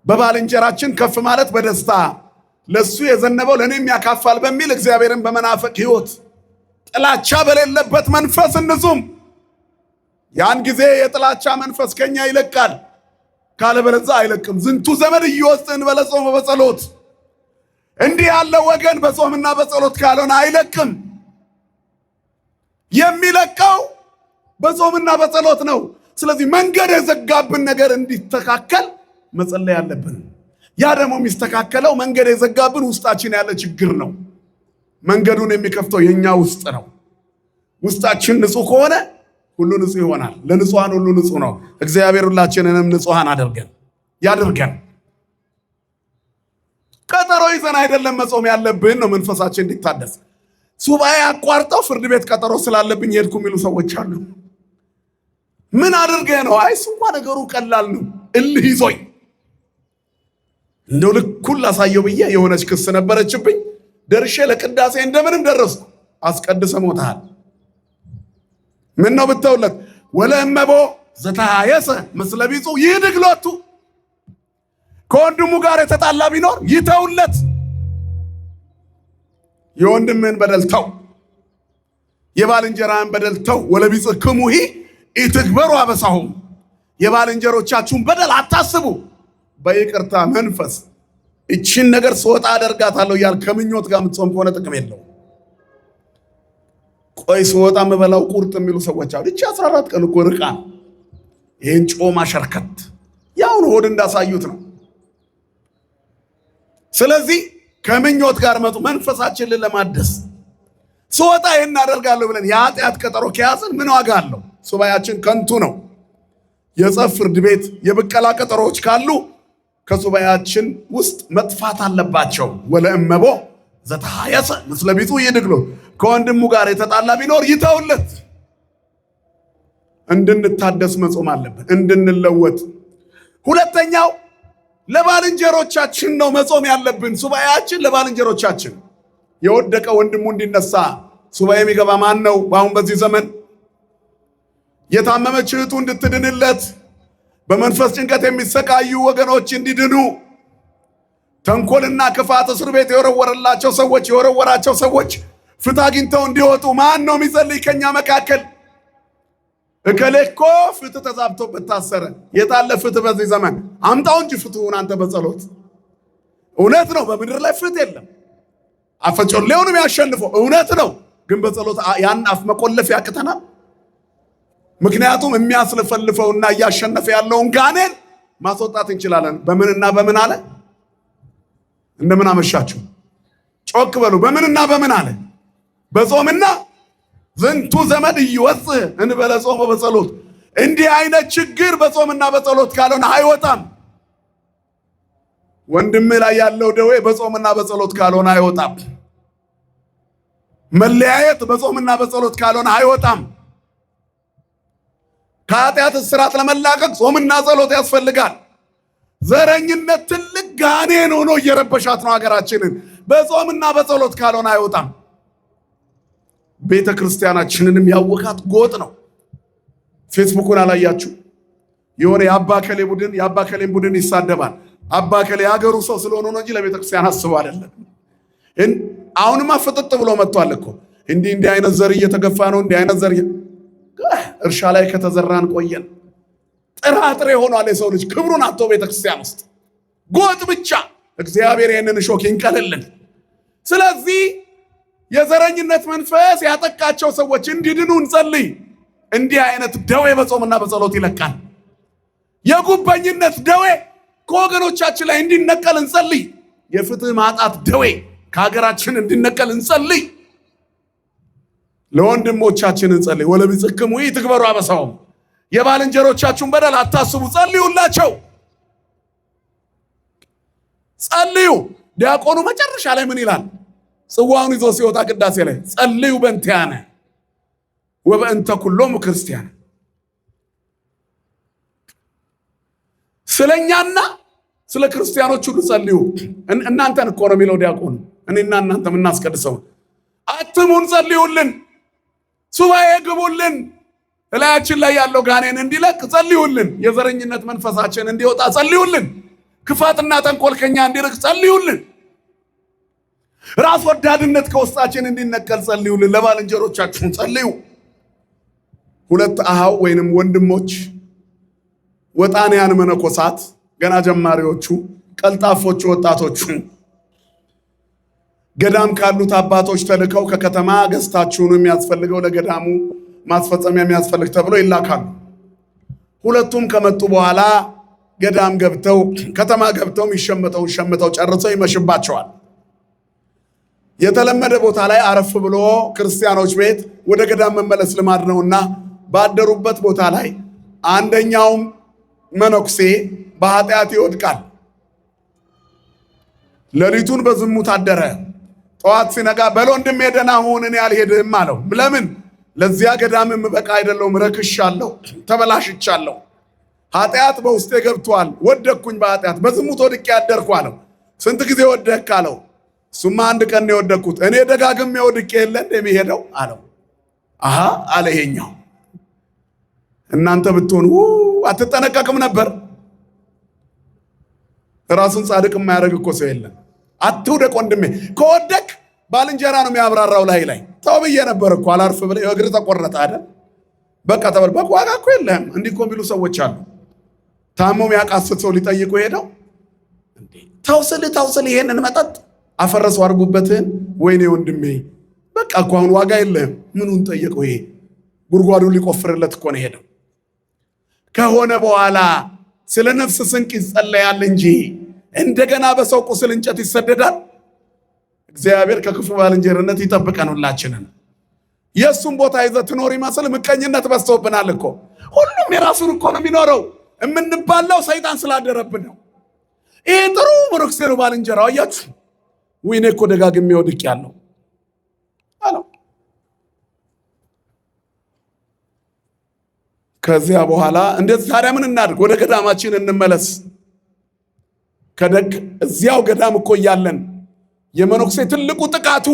በባልንጀራችን ከፍ ማለት በደስታ ለሱ የዘነበው ለኔም ያካፋል በሚል እግዚአብሔርን በመናፈቅ ህይወት ጥላቻ በሌለበት መንፈስ እንጹም። ያን ጊዜ የጥላቻ መንፈስ ከኛ ይለቃል፣ ካለበለዚያ አይለቅም። ዝንቱ ዘመን እየወስን በለጾም በጸሎት እንዲህ ያለ ወገን በጾምና በጸሎት ካልሆነ አይለቅም። የሚለቀው በጾምና በጸሎት ነው። ስለዚህ መንገድ የዘጋብን ነገር እንዲስተካከል መጸለይ አለብን። ያ ደግሞ የሚስተካከለው መንገድ የዘጋብን ውስጣችን ያለ ችግር ነው። መንገዱን የሚከፍተው የኛ ውስጥ ነው። ውስጣችን ንጹህ ከሆነ ሁሉ ንጹህ ይሆናል። ለንጹሃን ሁሉ ንጹህ ነው። እግዚአብሔር ሁላችንንም ንጹሃን ያድርገን። ቀጠሮ ይዘን አይደለም መጾም ያለብን ነው መንፈሳችን እንዲታደስ። ሱባኤ አቋርጠው ፍርድ ቤት ቀጠሮ ስላለብኝ ሄድኩ የሚሉ ሰዎች አሉ። ምን አድርገህ ነው? አይስ እንኳን ነገሩ ቀላል ነው፣ እልህ ይዞኝ እንደው ልኩን ላሳየው ብዬ የሆነች ክስ ነበረችብኝ። ደርሼ ለቅዳሴ እንደምንም ደረስኩ። አስቀድሰ ሞታል። ምን ነው ብተውለት? ወለእመቦ ዘተሃየሰ ምስለ ቢጹ ይድግሎቱ። ከወንድሙ ጋር የተጣላ ቢኖር ይተውለት። የወንድምህን በደል ተው፣ የባልንጀራህን በደል ተው። ወለቢጽክሙሂ ኢትግበሩ አበሳሁም። የባልንጀሮቻችሁን በደል አታስቡ። በይቅርታ መንፈስ እቺን ነገር ስወጣ አደርጋታለሁ እያል ከምኞት ጋር የምትጾም ከሆነ ጥቅም የለው። ቆይ ስወጣ የምበላው ቁርጥ የሚሉ ሰዎች አሉ። እቺ 14 ቀን እኮ ርቃ ይህን ጮማ ሸርከት ያውን ሆድ እንዳሳዩት ነው። ስለዚህ ከምኞት ጋር መጡ መንፈሳችንን ለማደስ ስወጣ ይህን አደርጋለሁ ብለን የኃጢአት ቀጠሮ ከያዝን ምን ዋጋ አለው? ሱባኤያችን ከንቱ ነው። የጸብ ፍርድ ቤት የብቀላ ቀጠሮዎች ካሉ ከሱባኤያችን ውስጥ መጥፋት አለባቸው። ወለእመቦ ዘተሃየሰ ምስለ ቢጹ ይድግሎቱ። ከወንድሙ ጋር የተጣላ ቢኖር ይተውለት። እንድንታደስ መጾም አለብን፣ እንድንለወጥ። ሁለተኛው ለባልንጀሮቻችን ነው መጾም ያለብን። ሱባኤያችን ለባልንጀሮቻችን። የወደቀ ወንድሙ እንዲነሳ ሱባኤ የሚገባ ማን ነው? በአሁን በዚህ ዘመን የታመመች እህቱ እንድትድንለት፣ በመንፈስ ጭንቀት የሚሰቃዩ ወገኖች እንዲድኑ፣ ተንኮልና ክፋት እስር ቤት የወረወራቸው ሰዎች ፍትህ አግኝተው እንዲወጡ ማን ነው የሚጸልይ ከኛ መካከል? እከሌ እኮ ፍትህ ተዛብቶበት ታሰረ። የታለ ፍትህ በዚህ ዘመን? አምጣው እንጂ ፍትሁን አንተ በጸሎት። እውነት ነው በምድር ላይ ፍትህ የለም። አፈጮሌውን የሚያሸንፈው እውነት ነው። ግን በጸሎት ያን አፍ መቆለፍ ያቅተናል። ምክንያቱም የሚያስለፈልፈውና እያሸነፈ ያለውን ጋኔን ማስወጣት እንችላለን። በምንና በምን አለ? እንደምን አመሻችሁ። ጮክ በሉ። በምንና በምን አለ? በጾምና ዝንቱ ዘመድ ይወጽእ እንበለ ጾም በጸሎት። እንዲህ አይነት ችግር በጾምና በጸሎት ካልሆነ አይወጣም። ወንድም ላይ ያለው ደዌ በጾምና በጸሎት ካልሆነ አይወጣም። መለያየት በጾምና በጸሎት ካልሆነ አይወጣም። ከኃጢአት እስራት ለመላቀቅ ጾምና ጸሎት ያስፈልጋል። ዘረኝነት ትልቅ ጋኔን ሆኖ እየረበሻት ነው ሀገራችንን። በጾምና በጸሎት ካልሆነ አይወጣም። ቤተ ክርስቲያናችንንም ያወካት ጎጥ ነው። ፌስቡኩን አላያችሁ? የሆነ የአባከሌ ቡድን ይሳደባል። አባከሌ ያገሩ ሰው ስለሆነ ነው እንጂ ለቤተ ክርስቲያን አስቦ አይደለም። አሁንማ ፍጥጥ ብሎ መጥቷል እኮ እንዲህ አይነት ዘር እየተገፋ ነው። እንዲህ አይነት ዘር እርሻ ላይ ከተዘራን ቆየን። ጥራጥሬ ሆኗል የሰው ልጅ ክብሩን አጥቶ ቤተ ክርስቲያን ውስጥ ጎጥ ብቻ። እግዚአብሔር ይህንን ሾክ ይንቀልልን። ስለዚህ የዘረኝነት መንፈስ ያጠቃቸው ሰዎች እንዲድኑ እንጸልይ። እንዲህ አይነት ደዌ በጾምና በጸሎት ይለቃል። የጉበኝነት ደዌ ከወገኖቻችን ላይ እንዲነቀል እንጸልይ። የፍትህ ማጣት ደዌ ከሀገራችን እንዲነቀል እንጸልይ። ለወንድሞቻችን እንጸልይ። ወለቢጽክሙ ይትግበሩ አበሳውም፣ የባልንጀሮቻችሁን በደል አታስቡ፣ ጸልዩላቸው። ጸልዩ። ዲያቆኑ መጨረሻ ላይ ምን ይላል? ጽዋውን ይዞ ሲወጣ ቅዳሴ ላይ ጸልዩ በእንቲአነ ወበእንተ ኩሎሙ ክርስቲያን፣ ስለኛና ስለ ክርስቲያኖች ሁሉ ጸልዩ። እናንተን እኮ ነው የሚለው ዲያቆኑ። እኔና እናንተ የምናስቀድሰው አትሙን፣ ጸልዩልን፣ ሱባኤ ግቡልን፣ እላያችን ላይ ያለው ጋኔን እንዲለቅ ጸልዩልን፣ የዘረኝነት መንፈሳችን እንዲወጣ ጸልዩልን፣ ክፋትና ተንኮል ከኛ እንዲርቅ ጸልዩልን፣ ራስ ወዳድነት ከውስጣችን እንዲነቀል ጸልዩልን፣ ለባልንጀሮቻችሁን ጸልዩ። ሁለት አሃው ወይንም ወንድሞች ወጣንያን መነኮሳት ገና ጀማሪዎቹ ቀልጣፎቹ ወጣቶቹ ገዳም ካሉት አባቶች ተልከው ከከተማ ገዝታችሁን የሚያስፈልገው ለገዳሙ ማስፈጸሚያ የሚያስፈልግ ተብሎ ይላካሉ። ሁለቱም ከመጡ በኋላ ገዳም ገብተው ከተማ ገብተው ይሸምተው ጨርሰው ይመሽባቸዋል። የተለመደ ቦታ ላይ አረፍ ብሎ ክርስቲያኖች ቤት ወደ ገዳም መመለስ ልማድ ነውና ባደሩበት ቦታ ላይ አንደኛውም መነኩሴ በኃጢአት ይወድቃል። ሌሊቱን በዝሙት አደረ። ጠዋት ሲነጋ በል ወንድሜ ደህና ሁን እኔ አልሄድም አለው። ለምን? ለዚያ ገዳም በቃ አይደለሁም፣ ረክሻለሁ፣ ተበላሽቻለሁ፣ ኃጢአት በውስጤ ገብቷል፣ ወደቅኩኝ፣ በኃጢአት በዝሙት ወድቄ ያደርኩ አለው። ስንት ጊዜ ወደቅክ አለው። እሱማ አንድ ቀን ነው የወደቅኩት። እኔ ደጋግሜ ወድቄ የለ እንደሚሄደው አለው። አሃ አለ ይሄኛው። እናንተ ብትሆኑ አትጠነቀቅም ነበር? ራሱን ጻድቅ የማያደርግ እኮ ሰው የለም። አትውደቅ ወንድሜ፣ ከወደቅ ባልንጀራ ነው የሚያብራራው ላይ ተው ብዬ ነበር እኮ አላርፍ ብለህ እግር ተቆረጠ አይደል? በቃ ተበል በቃ ዋጋ እኮ የለህም። እንዲህ እኮ የሚሉ ሰዎች አሉ። ታሞም ያቃስት ሰው ሊጠይቁ ሄደው ተውስል ይሄንን መጠጥ አፈረሰው አድርጉበትን። ወይኔ ወንድሜ በቃ እኮ አሁን ዋጋ የለህም። ምኑን ጠየቀው? ይሄ ጉድጓዱን ሊቆፍርለት እኮ ነው ሄደው። ከሆነ በኋላ ስለ ነፍስ ስንቅ ይጸለያል እንጂ እንደገና በሰው ቁስል እንጨት ይሰደዳል። እግዚአብሔር ከክፉ ባልንጀርነት ይጠብቀን ሁላችንን። የእሱም ቦታ ይዘህ ትኖር ይመስል ምቀኝነት በዝቶብናል እኮ። ሁሉም የራሱን እኮ ነው የሚኖረው። የምንባላው ሰይጣን ስላደረብን ነው። ይሄ ጥሩ መነኩሴ ነው ባልንጀራው። አያችሁ ወይኔ እኮ ደጋግሜ ወድቄያለሁ አለው። ከዚያ በኋላ እንዴት ታዲያ ምን እናድርግ? ወደ ገዳማችን እንመለስ። ከደግ እዚያው ገዳም እኮ እያለን የመነኩሴ ትልቁ ጥቃቱ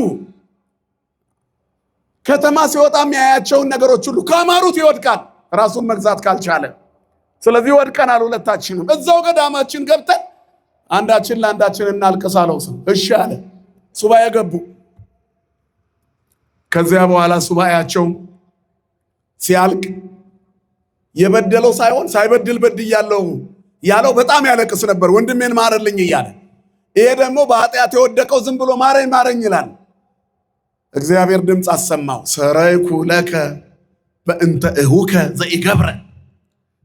ከተማ ሲወጣ የሚያያቸውን ነገሮች ሁሉ ካማሩት ይወድቃል፣ ራሱን መግዛት ካልቻለ። ስለዚህ ወድቀናል ሁለታችንም። እዛው ገዳማችን ገብተን አንዳችን ለአንዳችን እናልቅስ አለው። ሰው እሺ አለ። ሱባኤ ገቡ። ከዚያ በኋላ ሱባኤያቸው ሲያልቅ የበደለው ሳይሆን ሳይበድል በድያለሁ ያለው በጣም ያለቅስ ነበር፣ ወንድሜን ማረልኝ እያለ። ይሄ ደግሞ በኃጢአት የወደቀው ዝም ብሎ ማረኝ ይላል። እግዚአብሔር ድምፅ አሰማው። ሰረይኩ ለከ በእንተ እሁከ ዘኢገብረ፣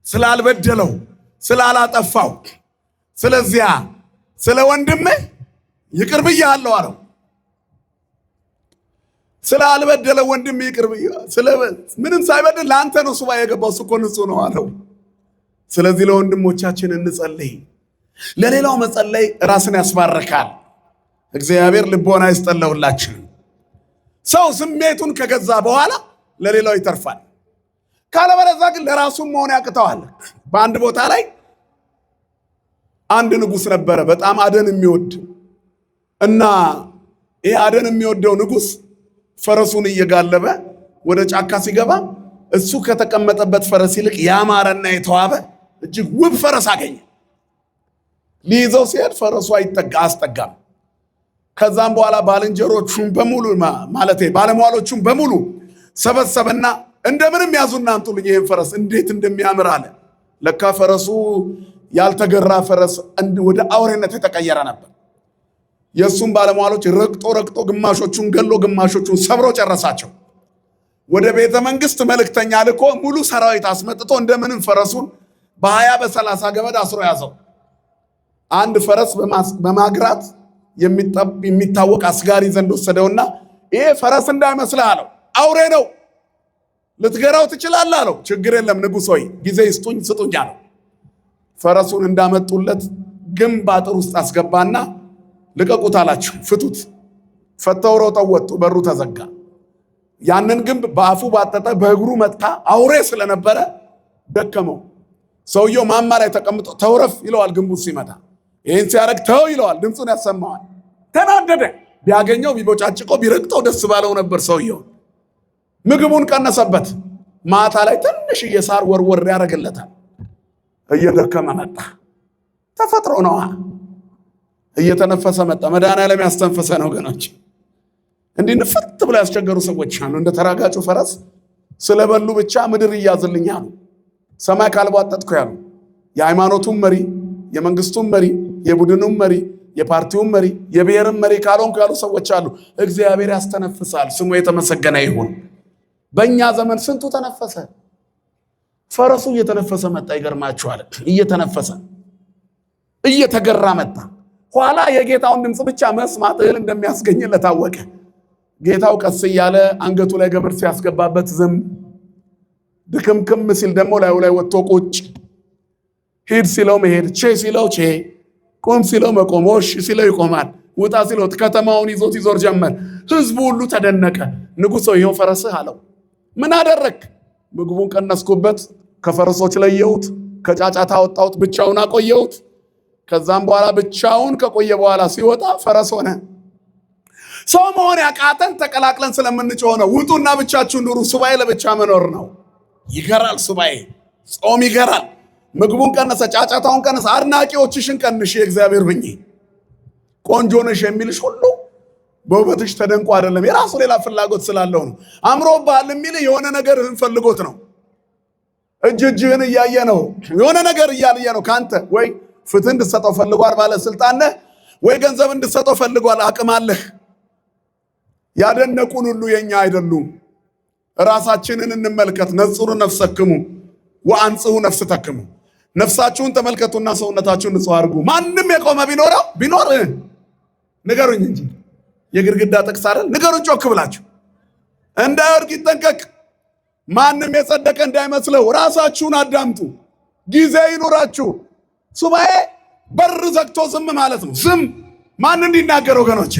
ስላልበደለው ስላላጠፋው፣ ስለዚያ ስለ ወንድምህ ይቅር ብያለሁ አለው። ስላልበደለ ወንድም ይቅር ምንም ሳይበድል ለአንተ ነው ሱባኤ የገባው፣ እሱ እኮ ንጹህ ነው አለው። ስለዚህ ለወንድሞቻችን እንጸልይ። ለሌላው መጸለይ ራስን ያስባርካል። እግዚአብሔር ልቦና ይስጠን ለሁላችን። ሰው ስሜቱን ከገዛ በኋላ ለሌላው ይተርፋል። ካለበለዚያ ግን ለራሱም መሆን ያቅተዋል። በአንድ ቦታ ላይ አንድ ንጉሥ ነበረ በጣም አደን የሚወድ እና ይህ አደን የሚወደው ንጉሥ ፈረሱን እየጋለበ ወደ ጫካ ሲገባ እሱ ከተቀመጠበት ፈረስ ይልቅ ያማረና የተዋበ እጅግ ውብ ፈረስ አገኘ። ሊይዘው ሲሄድ ፈረሱ አስጠጋም። ከዛም በኋላ ባልንጀሮቹን በሙሉ ማለቴ ባለሟሎቹን በሙሉ ሰበሰበና እንደምንም ያዙና አንጡልኝ ይሄን ፈረስ እንዴት እንደሚያምር አለ። ለካ ፈረሱ ያልተገራ ፈረስ ወደ አውሬነት የተቀየረ ነበር። የሱም ባለሟሎች ረግጦ ግማሾቹን ገሎ ግማሾቹን ሰብሮ ጨረሳቸው። ወደ ቤተ መንግስት መልእክተኛ ልኮ ሙሉ ሰራዊት አስመጥቶ እንደምንም ፈረሱን በ20 በ30 ገመድ አስሮ ያዘው። አንድ ፈረስ በማግራት የሚታወቅ አስጋሪ ዘንድ ወሰደውና ይሄ ፈረስ እንዳይመስልህ አለው፣ አውሬ ነው፣ ልትገራው ትችላለህ አለው። ችግር የለም ንጉሥ ሆይ ጊዜ ስጡኝ አለው። ፈረሱን እንዳመጡለት ግንብ አጥር ውስጥ አስገባና ልቀቁት አላቸው። ፍቱት። ፈተው ሮጠው ወጡ። በሩ ተዘጋ። ያንን ግንብ በአፉ ባጠጠ፣ በእግሩ መታ። አውሬ ስለነበረ ደከመው። ሰውየው ማማ ላይ ተቀምጦ ተውረፍ ይለዋል። ግንቡ ሲመታ ይህን ሲያደርግ ተው ይለዋል። ድምፁን ያሰማዋል። ተናደደ። ቢያገኘው ቢቦጫጭቆ ቢረግጠው ደስ ባለው ነበር። ሰውየው ምግቡን ቀነሰበት። ማታ ላይ ትንሽ የሳር ወርወር ያደርግለታል። እየደከመ መጣ። ተፈጥሮ ነዋ። እየተነፈሰ መጣ። መድኃኒዓለም ያስተንፈሰ ነው ገኖች። እንዲህ ንፍት ብለው ያስቸገሩ ሰዎች አሉ። እንደ ተራጋጩ ፈረስ ስለበሉ ብቻ ምድር እያዝልኝ አሉ። ሰማይ ካልቧጠጥኩ ያሉ። የሃይማኖቱም መሪ፣ የመንግስቱም መሪ፣ የቡድኑም መሪ፣ የፓርቲውም መሪ፣ የብሔርም መሪ ካልሆንኩ ያሉ ሰዎች አሉ። እግዚአብሔር ያስተነፍሳል። ስሙ የተመሰገነ ይሁን። በእኛ ዘመን ስንቱ ተነፈሰ። ፈረሱ እየተነፈሰ መጣ። ይገርማችኋል። እየተነፈሰ እየተገራ መጣ። ኋላ የጌታውን ድምፅ ብቻ መስማት እህል እንደሚያስገኝለት አወቀ። ጌታው ቀስ እያለ አንገቱ ላይ ገመድ ሲያስገባበት ዝም፣ ድክምክም ሲል ደግሞ ላዩ ላይ ወጥቶ ቁጭ፣ ሂድ ሲለው መሄድ፣ ቼ ሲለው ቼ፣ ቁም ሲለው መቆም፣ ወሽ ሲለው ይቆማል፣ ውጣ ሲለው ከተማውን ይዞት ይዞር ጀመር። ህዝቡ ሁሉ ተደነቀ። ንጉሥ ሆይ ይኸው ፈረስህ አለው። ምን አደረክ? ምግቡን ቀነስኩበት፣ ከፈረሶች ለየሁት፣ ከጫጫታ አወጣሁት፣ ብቻውን አቆየሁት። ከዛም በኋላ ብቻውን ከቆየ በኋላ ሲወጣ ፈረስ ሆነ። ሰው መሆን ያቃተን ተቀላቅለን ስለምንጮህ ነው። ውጡና ብቻችሁን ኑሩ። ሱባኤ ለብቻ መኖር ነው። ይገራል። ሱባኤ ጾም ይገራል። ምግቡን ቀነሰ፣ ጫጫታውን ቀነሰ። አድናቂዎችሽን ቀንሽ። የእግዚአብሔር ሁኚ። ቆንጆ ነሽ የሚልሽ ሁሉ በውበትሽ ተደንቆ አይደለም፣ የራሱ ሌላ ፍላጎት ስላለው ነው። አምሮብሃል የሚል የሆነ ነገርህን ፈልጎት ነው። እጅህን እያየ ነው። የሆነ ነገር እያልየ ነው ካንተ። ወይ ፍትህ እንድትሰጠው ፈልጓል፣ ባለስልጣን ነህ። ወይ ገንዘብ እንድትሰጠው ፈልጓል፣ አቅም አለህ። ያደነቁን ሁሉ የኛ አይደሉም። ራሳችንን እንመልከት። ነጽሩ ነፍሰክሙ ወአንጽሁ ነፍስ ተክሙ። ነፍሳችሁን ተመልከቱና ሰውነታችሁን ንጹህ አድርጉ። ማንም የቆመ ቢኖር ንገሩኝ እንጂ የግድግዳ ጥቅስ አይደል? ንገሩኝ ጮክ ብላችሁ። እንዳይወድቅ ይጠንቀቅ። ማንም የጸደቀ እንዳይመስለው። ራሳችሁን አዳምጡ። ጊዜ ይኑራችሁ። ሱባኤ በር ዘግቶ ዝም ማለት ነው። ዝም ማን እንዲናገር ወገኖቼ?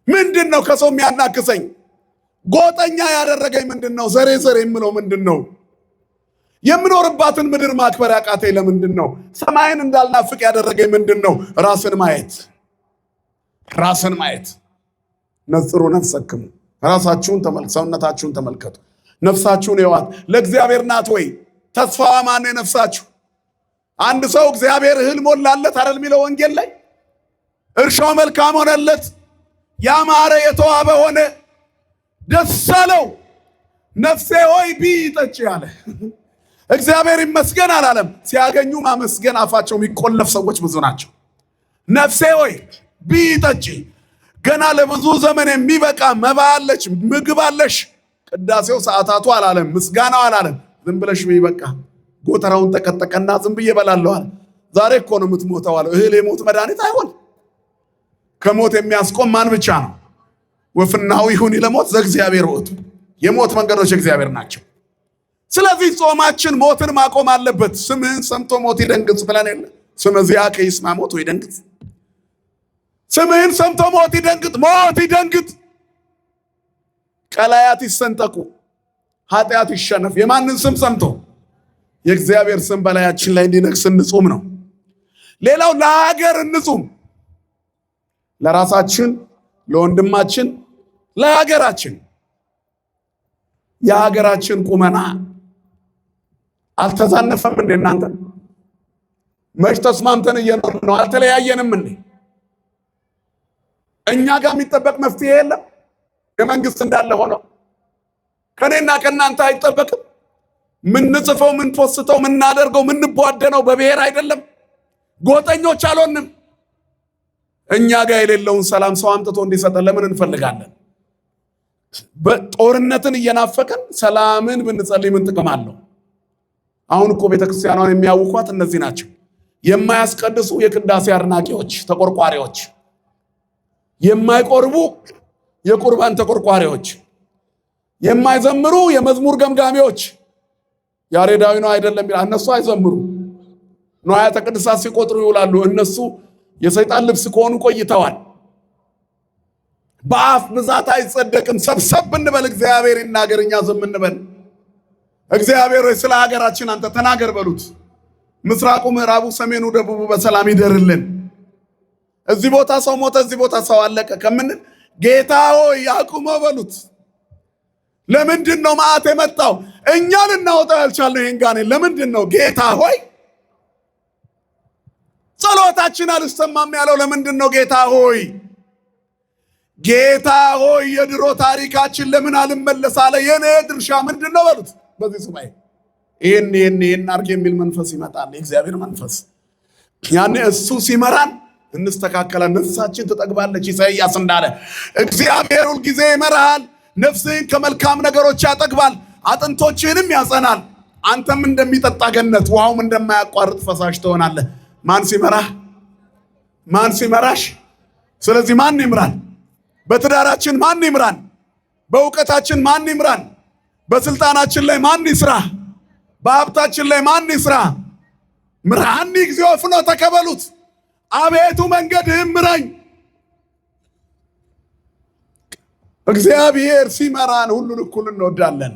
ምንድን ነው ከሰው የሚያናክሰኝ? ጎጠኛ ያደረገኝ ምንድን ነው? ዘሬ የምለው ምንድን ነው? የምኖርባትን ምድር ማክበር ያቃተኝ ለምንድን ነው? ሰማይን እንዳልናፍቅ ያደረገኝ ምንድን ነው? ራስን ማየት። ነጽሩ ነፍሰክሙ። ራሳችሁን ሰውነታችሁን ተመልከቱ። ነፍሳችሁን ይዋት ለእግዚአብሔር ናት ወይ? ተስፋዋ ማን ነፍሳችሁ? አንድ ሰው እግዚአብሔር እህል ሞላለት አይደል የሚለው ወንጌል ላይ። እርሻው መልካም ሆነለት፣ ያማረ የተዋበ ሆነ፣ ደስ አለው። ነፍሴ ሆይ ብይ ጠጪ አለ። እግዚአብሔር ይመስገን አላለም። ሲያገኙ ማመስገን አፋቸው የሚቆለፍ ሰዎች ብዙ ናቸው። ነፍሴ ሆይ ብይ ጠጪ፣ ገና ለብዙ ዘመን የሚበቃ መባ አለች፣ ምግብ አለሽ። ቅዳሴው ሰዓታቱ አላለም፣ ምስጋናው አላለም። ዝም ብለሽ ብይ በቃ። ጎተራውን ተቀጠቀና ዝም ብዬ እበላለሁ። ዛሬ እኮ ነው የምትሞተው አለ። እህል የሞት መድኃኒት አይሆን። ከሞት የሚያስቆም ማን ብቻ ነው? ወፍናው ይሁን ለሞት ዘእግዚአብሔር ውእቱ። የሞት መንገዶች እግዚአብሔር ናቸው። ስለዚህ ጾማችን ሞትን ማቆም አለበት። ስምህን ሰምቶ ሞት ይደንግጥ ብለን የለ? ስመ ዚአከ ይስማ ሞት ይደንግጥ። ስምህን ሰምቶ ሞት ይደንግጥ። ቀላያት ይሰንጠቁ፣ ኃጢአት ይሸነፍ። የማንን ስም ሰምቶ? የእግዚአብሔር ስም በላያችን ላይ እንዲነግስ እንጹም ነው። ሌላው ለሀገር እንጹም። ለራሳችን፣ ለወንድማችን፣ ለሀገራችን የሀገራችን ቁመና አልተዛነፈም እንዴ? እናንተ መች ተስማምተን እየኖርን ነው? አልተለያየንም እንዴ? እኛ ጋር የሚጠበቅ መፍትሄ የለም? የመንግስት እንዳለ ሆኖ ከኔና ከናንተ አይጠበቅም? ምንጽፈው፣ ምንፖስተው፣ ምናደርገው፣ ምንቧደነው በብሔር አይደለም? ጎጠኞች አልሆንም? እኛ ጋር የሌለውን ሰላም ሰው አምጥቶ እንዲሰጠን ለምን እንፈልጋለን? በጦርነትን እየናፈቀን ሰላምን ብንጸልይ ምን ጥቅም አለው? አሁን እኮ ቤተክርስቲያኗን የሚያውቋት እነዚህ ናቸው። የማያስቀድሱ የቅዳሴ አድናቂዎች፣ ተቆርቋሪዎች፣ የማይቆርቡ የቁርባን ተቆርቋሪዎች፣ የማይዘምሩ የመዝሙር ገምጋሚዎች። ያሬዳዊ ነው አይደለም ይላል፣ እነሱ አይዘምሩ። ንዋያተ ቅድሳት ሲቆጥሩ ይውላሉ። እነሱ የሰይጣን ልብስ ከሆኑ ቆይተዋል። በአፍ ብዛት አይጸደቅም። ሰብሰብ እንበል፣ እግዚአብሔር ይናገር፣ እኛ ዝም እንበል። እግዚአብሔር ሆይ ስለ ሀገራችን አንተ ተናገር በሉት። ምስራቁ፣ ምዕራቡ፣ ሰሜኑ፣ ደቡቡ በሰላም ይደርልን። እዚህ ቦታ ሰው ሞተ፣ እዚህ ቦታ ሰው አለቀ ከምንል ጌታ ሆይ ያቁመው በሉት። ለምንድን ነው መዓት የመጣው? እኛ ልናወጣው ያልቻልነው ይሄን ጋኔን ለምንድን ነው? ጌታ ሆይ ጸሎታችን አልሰማም ያለው ለምንድን ነው? ጌታ ሆይ ጌታ ሆይ የድሮ ታሪካችን ለምን አልመለስ አለ? የኔ ድርሻ ምንድን ነው በሉት። በዚህ ሱባኤ ይሄን አርግ የሚል መንፈስ ይመጣል፣ የእግዚአብሔር መንፈስ። ያኔ እሱ ሲመራን እንስተካከላለን፣ ነፍሳችን ትጠግባለች። ኢሳይያስ እንዳለ እግዚአብሔር ሁል ጊዜ ይመራሃል፣ ነፍስህን ከመልካም ነገሮች ያጠግባል፣ አጥንቶችህንም ያጸናል። አንተም እንደሚጠጣ ገነት፣ ውሃውም እንደማያቋርጥ ፈሳሽ ትሆናለህ። ማን ሲመራህ? ማን ሲመራሽ? ስለዚህ ማን ይምራን? በትዳራችን ማን ይምራን? በእውቀታችን ማን ይምራን? በስልጣናችን ላይ ማን ይስራ? በሀብታችን ላይ ማን ይስራ? ምራኒ እግዚኦ ፍኖተ ተከበሉት። አቤቱ መንገድህን ምራኝ። እግዚአብሔር ሲመራን ሁሉን እኩል እንወዳለን።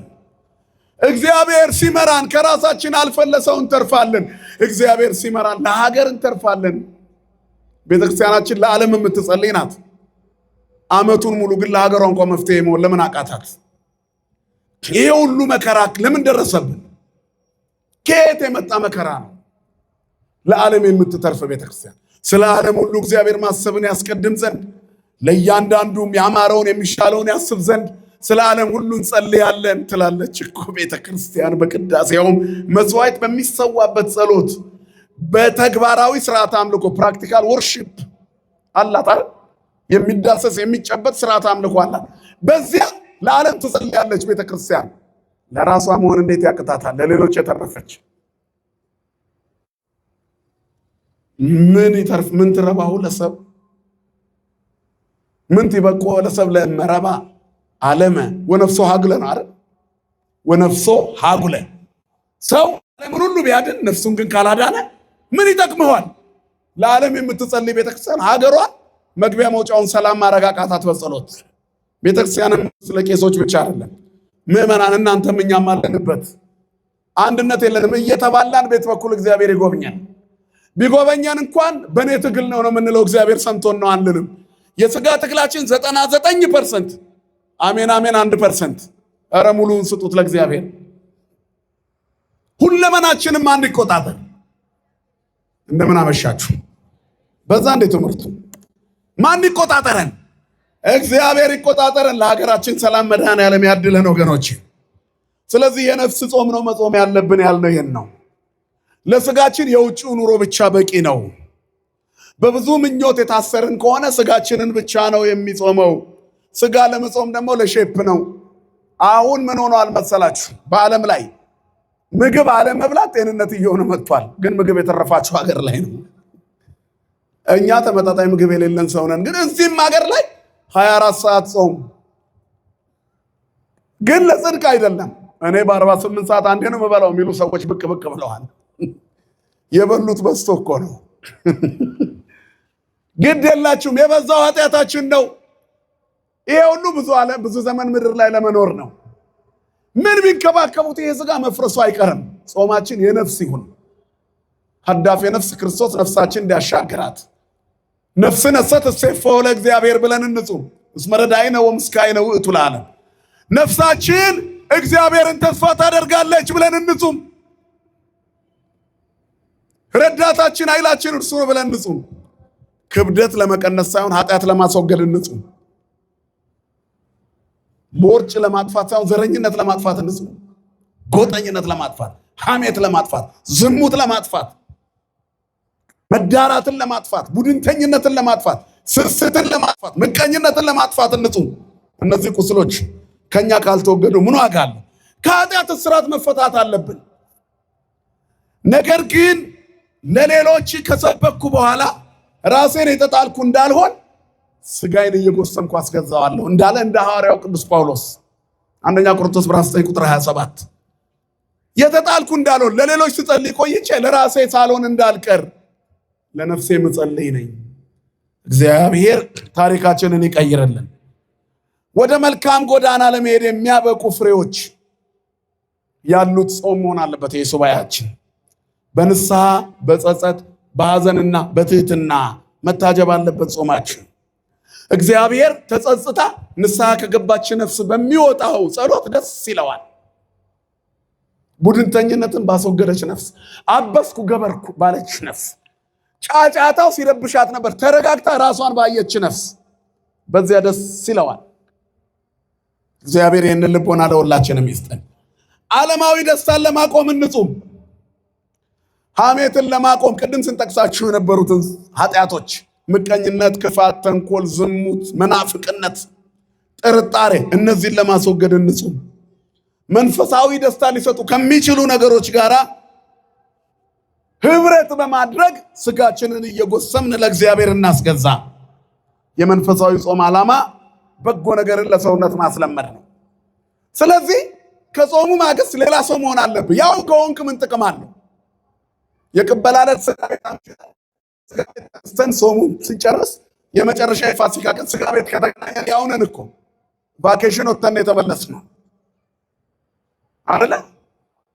እግዚአብሔር ሲመራን ከራሳችን አልፈን ለሰው እንተርፋለን። እግዚአብሔር ሲመራን ለሀገር እንተርፋለን። ቤተክርስቲያናችን ለዓለም የምትጸልይ ናት። ዓመቱን ሙሉ ግን ለሀገሯ እንኳን መፍትሄ መሆን ለምን አቃታት? ይሄ ሁሉ መከራ ለምን ደረሰብን? ከየት የመጣ መከራ ነው? ለዓለም የምትተርፍ ቤተክርስቲያን ስለ ዓለም ሁሉ እግዚአብሔር ማሰብን ያስቀድም ዘንድ ለእያንዳንዱም ያማረውን የሚሻለውን ያስብ ዘንድ ስለ ዓለም ሁሉ እንጸልያለን ትላለች እኮ ቤተክርስቲያን። በቅዳሴውም መስዋዕት በሚሰዋበት ጸሎት፣ በተግባራዊ ስርዓት አምልኮ ፕራክቲካል ወርሺፕ አላት አይደል? የሚዳሰስ የሚጨበጥ ስርዓት አምልኮ አላት። በዚያ ለዓለም ትጸልያለች ቤተክርስቲያን። ለራሷ መሆን እንዴት ያቅታታል? ለሌሎች የተረፈች ምን ይተርፍ? ምን ትረባሁ ለሰብ ምን ትበቆ ለሰብ ለመረባ ዓለመ ወነፍሶ ሀጉለ ነው አይደል? ወነፍሶ ሀጉለ። ሰው ዓለምን ሁሉ ቢያድን ነፍሱን ግን ካላዳነ ምን ይጠቅመዋል? ለዓለም የምትጸልይ ቤተክርስቲያን ሀገሯን መግቢያ መውጫውን ሰላም ማረጋጋታት በጸሎት። ቤተክርስቲያንም ስለ ቄሶች ብቻ አይደለም፣ ምዕመናን እናንተም እኛም አለንበት። አንድነት የለንም እየተባላን ቤት በኩል እግዚአብሔር ይጎብኛል። ቢጎበኛን እንኳን በእኔ ትግል ነው የምንለው፣ እግዚአብሔር ሰምቶን ነው አንልም። የሥጋ ትግላችን 99% አሜን አሜን 1%። ኧረ ሙሉውን ስጡት ለእግዚአብሔር። ሁለመናችንም አንድ ይቆጣጠር። እንደምን አመሻችሁ። በዛ እንደ ትምህርቱ ማን ይቆጣጠረን? እግዚአብሔር ይቆጣጠረን። ለሀገራችን ሰላም መድኃኔዓለም ያድለን ወገኖች። ስለዚህ የነፍስ ጾም ነው መጾም ያለብን ያልነው ይሄን ነው። ለስጋችን የውጭው ኑሮ ብቻ በቂ ነው። በብዙ ምኞት የታሰርን ከሆነ ስጋችንን ብቻ ነው የሚጾመው። ስጋ ለመጾም ደግሞ ለሼፕ ነው። አሁን ምን ሆኗል መሰላችሁ? በዓለም ላይ ምግብ አለመብላት ጤንነት እየሆነ መጥቷል። ግን ምግብ የተረፋቸው ሀገር ላይ ነው። እኛ ተመጣጣኝ ምግብ የሌለን ሰው ነን። ግን እዚህም ሀገር ላይ 24 ሰዓት ጾም ግን ለጽድቅ አይደለም። እኔ በ48 ሰዓት አንዴ ነው የምበላው የሚሉ ሰዎች ብቅ ብቅ ብለዋል። የበሉት በዝቶ እኮ ነው። ግድ የላችሁም፣ የበዛው ኃጢአታችን ነው። ይሄ ሁሉ ብዙ ዘመን ምድር ላይ ለመኖር ነው። ምን ቢንከባከቡት ይሄ ስጋ መፍረሱ አይቀርም። ጾማችን የነፍስ ይሁን። ሀዳፍ የነፍስ ክርስቶስ ነፍሳችን እንዲያሻግራት ነፍስን እሰት እሴፎ ለእግዚአብሔር ብለን እንጹም። እስመ ረዳኢነ ወምስካኢነ ውእቱ ለዓለም። ነፍሳችን እግዚአብሔርን ተስፋ ታደርጋለች ብለን እንጹም። ረዳታችን ኃይላችን እርሱ ነው ብለን እንጹም። ክብደት ለመቀነስ ሳይሆን ኃጢአት ለማስወገድ እንጹም። ቦርጭ ለማጥፋት ሳይሆን ዘረኝነት ለማጥፋት እንጹም። ጎጠኝነት ለማጥፋት፣ ሐሜት ለማጥፋት፣ ዝሙት ለማጥፋት፣ መዳራትን ለማጥፋት፣ ቡድንተኝነትን ለማጥፋት፣ ስስትን ለማጥፋት፣ ምቀኝነትን ለማጥፋት እንጹም። እነዚህ ቁስሎች ከኛ ካልተወገዱ ምን ዋጋ አለው? ከኃጢአት እስራት መፈታት አለብን። ነገር ግን ለሌሎች ከሰበኩ በኋላ ራሴን የተጣልኩ እንዳልሆን ስጋዬን እየጎሰምኩ አስገዛዋለሁ እንዳለ እንደ ሐዋርያው ቅዱስ ጳውሎስ አንደኛ ቆሮንቶስ ምዕራፍ 9 ቁጥር 27 የተጣልኩ እንዳልሆን ለሌሎች ስጸልይ ቆይቼ ለራሴ ሳልሆን እንዳልቀር ለነፍሴ ምጸልይ ነኝ። እግዚአብሔር ታሪካችንን ይቀይርልን። ወደ መልካም ጎዳና ለመሄድ የሚያበቁ ፍሬዎች ያሉት ጾም መሆን አለበት። የሱባኤያችን በንስሐ በጸጸት በሐዘንና በትህትና መታጀብ አለበት ጾማችን። እግዚአብሔር ተጸጽታ ንስሐ ከገባች ነፍስ በሚወጣው ጸሎት ደስ ይለዋል። ቡድንተኝነትን ባስወገደች ነፍስ፣ አበስኩ ገበርኩ ባለች ነፍስ፣ ጫጫታው ሲረብሻት ነበር ተረጋግታ ራሷን ባየች ነፍስ በዚያ ደስ ይለዋል። እግዚአብሔር ይህንን ልቦና ለሁላችንም ይስጠን። ዓለማዊ ደስታን ለማቆም እንጹም። ሐሜትን ለማቆም ቅድም ስንጠቅሳችሁ የነበሩትን ኃጢአቶች ምቀኝነት፣ ክፋት፣ ተንኮል፣ ዝሙት፣ መናፍቅነት፣ ጥርጣሬ እነዚህን ለማስወገድ እንጹም። መንፈሳዊ ደስታ ሊሰጡ ከሚችሉ ነገሮች ጋር ህብረት በማድረግ ስጋችንን እየጎሰምን ለእግዚአብሔር እናስገዛ። የመንፈሳዊ ጾም ዓላማ በጎ ነገርን ለሰውነት ማስለመድ ነው። ስለዚህ ከጾሙ ማግስት ሌላ ሰው መሆን አለብህ። ያው ከሆንክ ምን ጥቅም አለው? የቅበላለት ስጋ ቤት ጾሙ ሲጨርስ የመጨረሻ የፋሲካ ቀን ስጋ ቤት ከተገናኘን ያው ነን እኮ ቫኬሽን ወጥተን የተመለስነው አይደለ?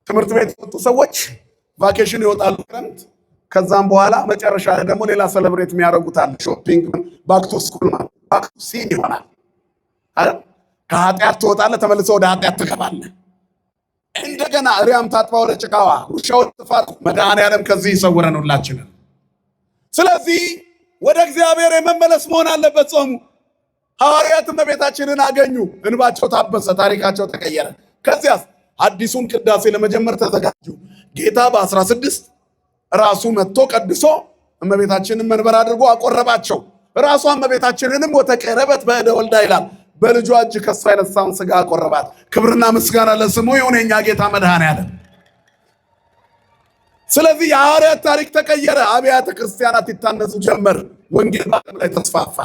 ትምህርት ቤት የወጡ ሰዎች ቫኬሽን ይወጣሉ ክረምት። ከዛም በኋላ መጨረሻ ደግሞ ሌላ ሰለብሬት የሚያደርጉት አለ። ሾፒንግ፣ ባክ ቱ ስኩል ማለት ባክ ቱ ሲን ይሆናል አይደል? ከኃጢአት ትወጣለህ፣ ተመልሰህ ወደ ኃጢአት ትገባለህ። እንደገና እሪያም ታጥባ ወደ ጭቃዋ፣ ውሻው ጥፋት። መድኃኔዓለም ከዚህ ይሰውረን ሁላችንን። ስለዚህ ወደ እግዚአብሔር የመመለስ መሆን አለበት ጾሙ። ሐዋርያት እመቤታችንን አገኙ፣ እንባቸው ታበሰ፣ ታሪካቸው ተቀየረ። ከዚያስ አዲሱን ቅዳሴ ለመጀመር ተዘጋጁ። ጌታ በ16 ራሱ መጥቶ ቀድሶ እመቤታችንን መንበር አድርጎ አቆረባቸው። ራሷ እመቤታችንንም ወተቀረበት በእደ ወልዳ ይላል፣ በልጇ እጅ ከሷ የነሳውን ስጋ አቆረባት። ክብርና ምስጋና ለስሙ ይሁን የኛ ጌታ መድኃኔዓለም። ስለዚህ የሐዋርያት ታሪክ ተቀየረ። አብያተ ክርስቲያናት ይታነጹ ጀመር። ወንጌል በዓለም ላይ ተስፋፋ።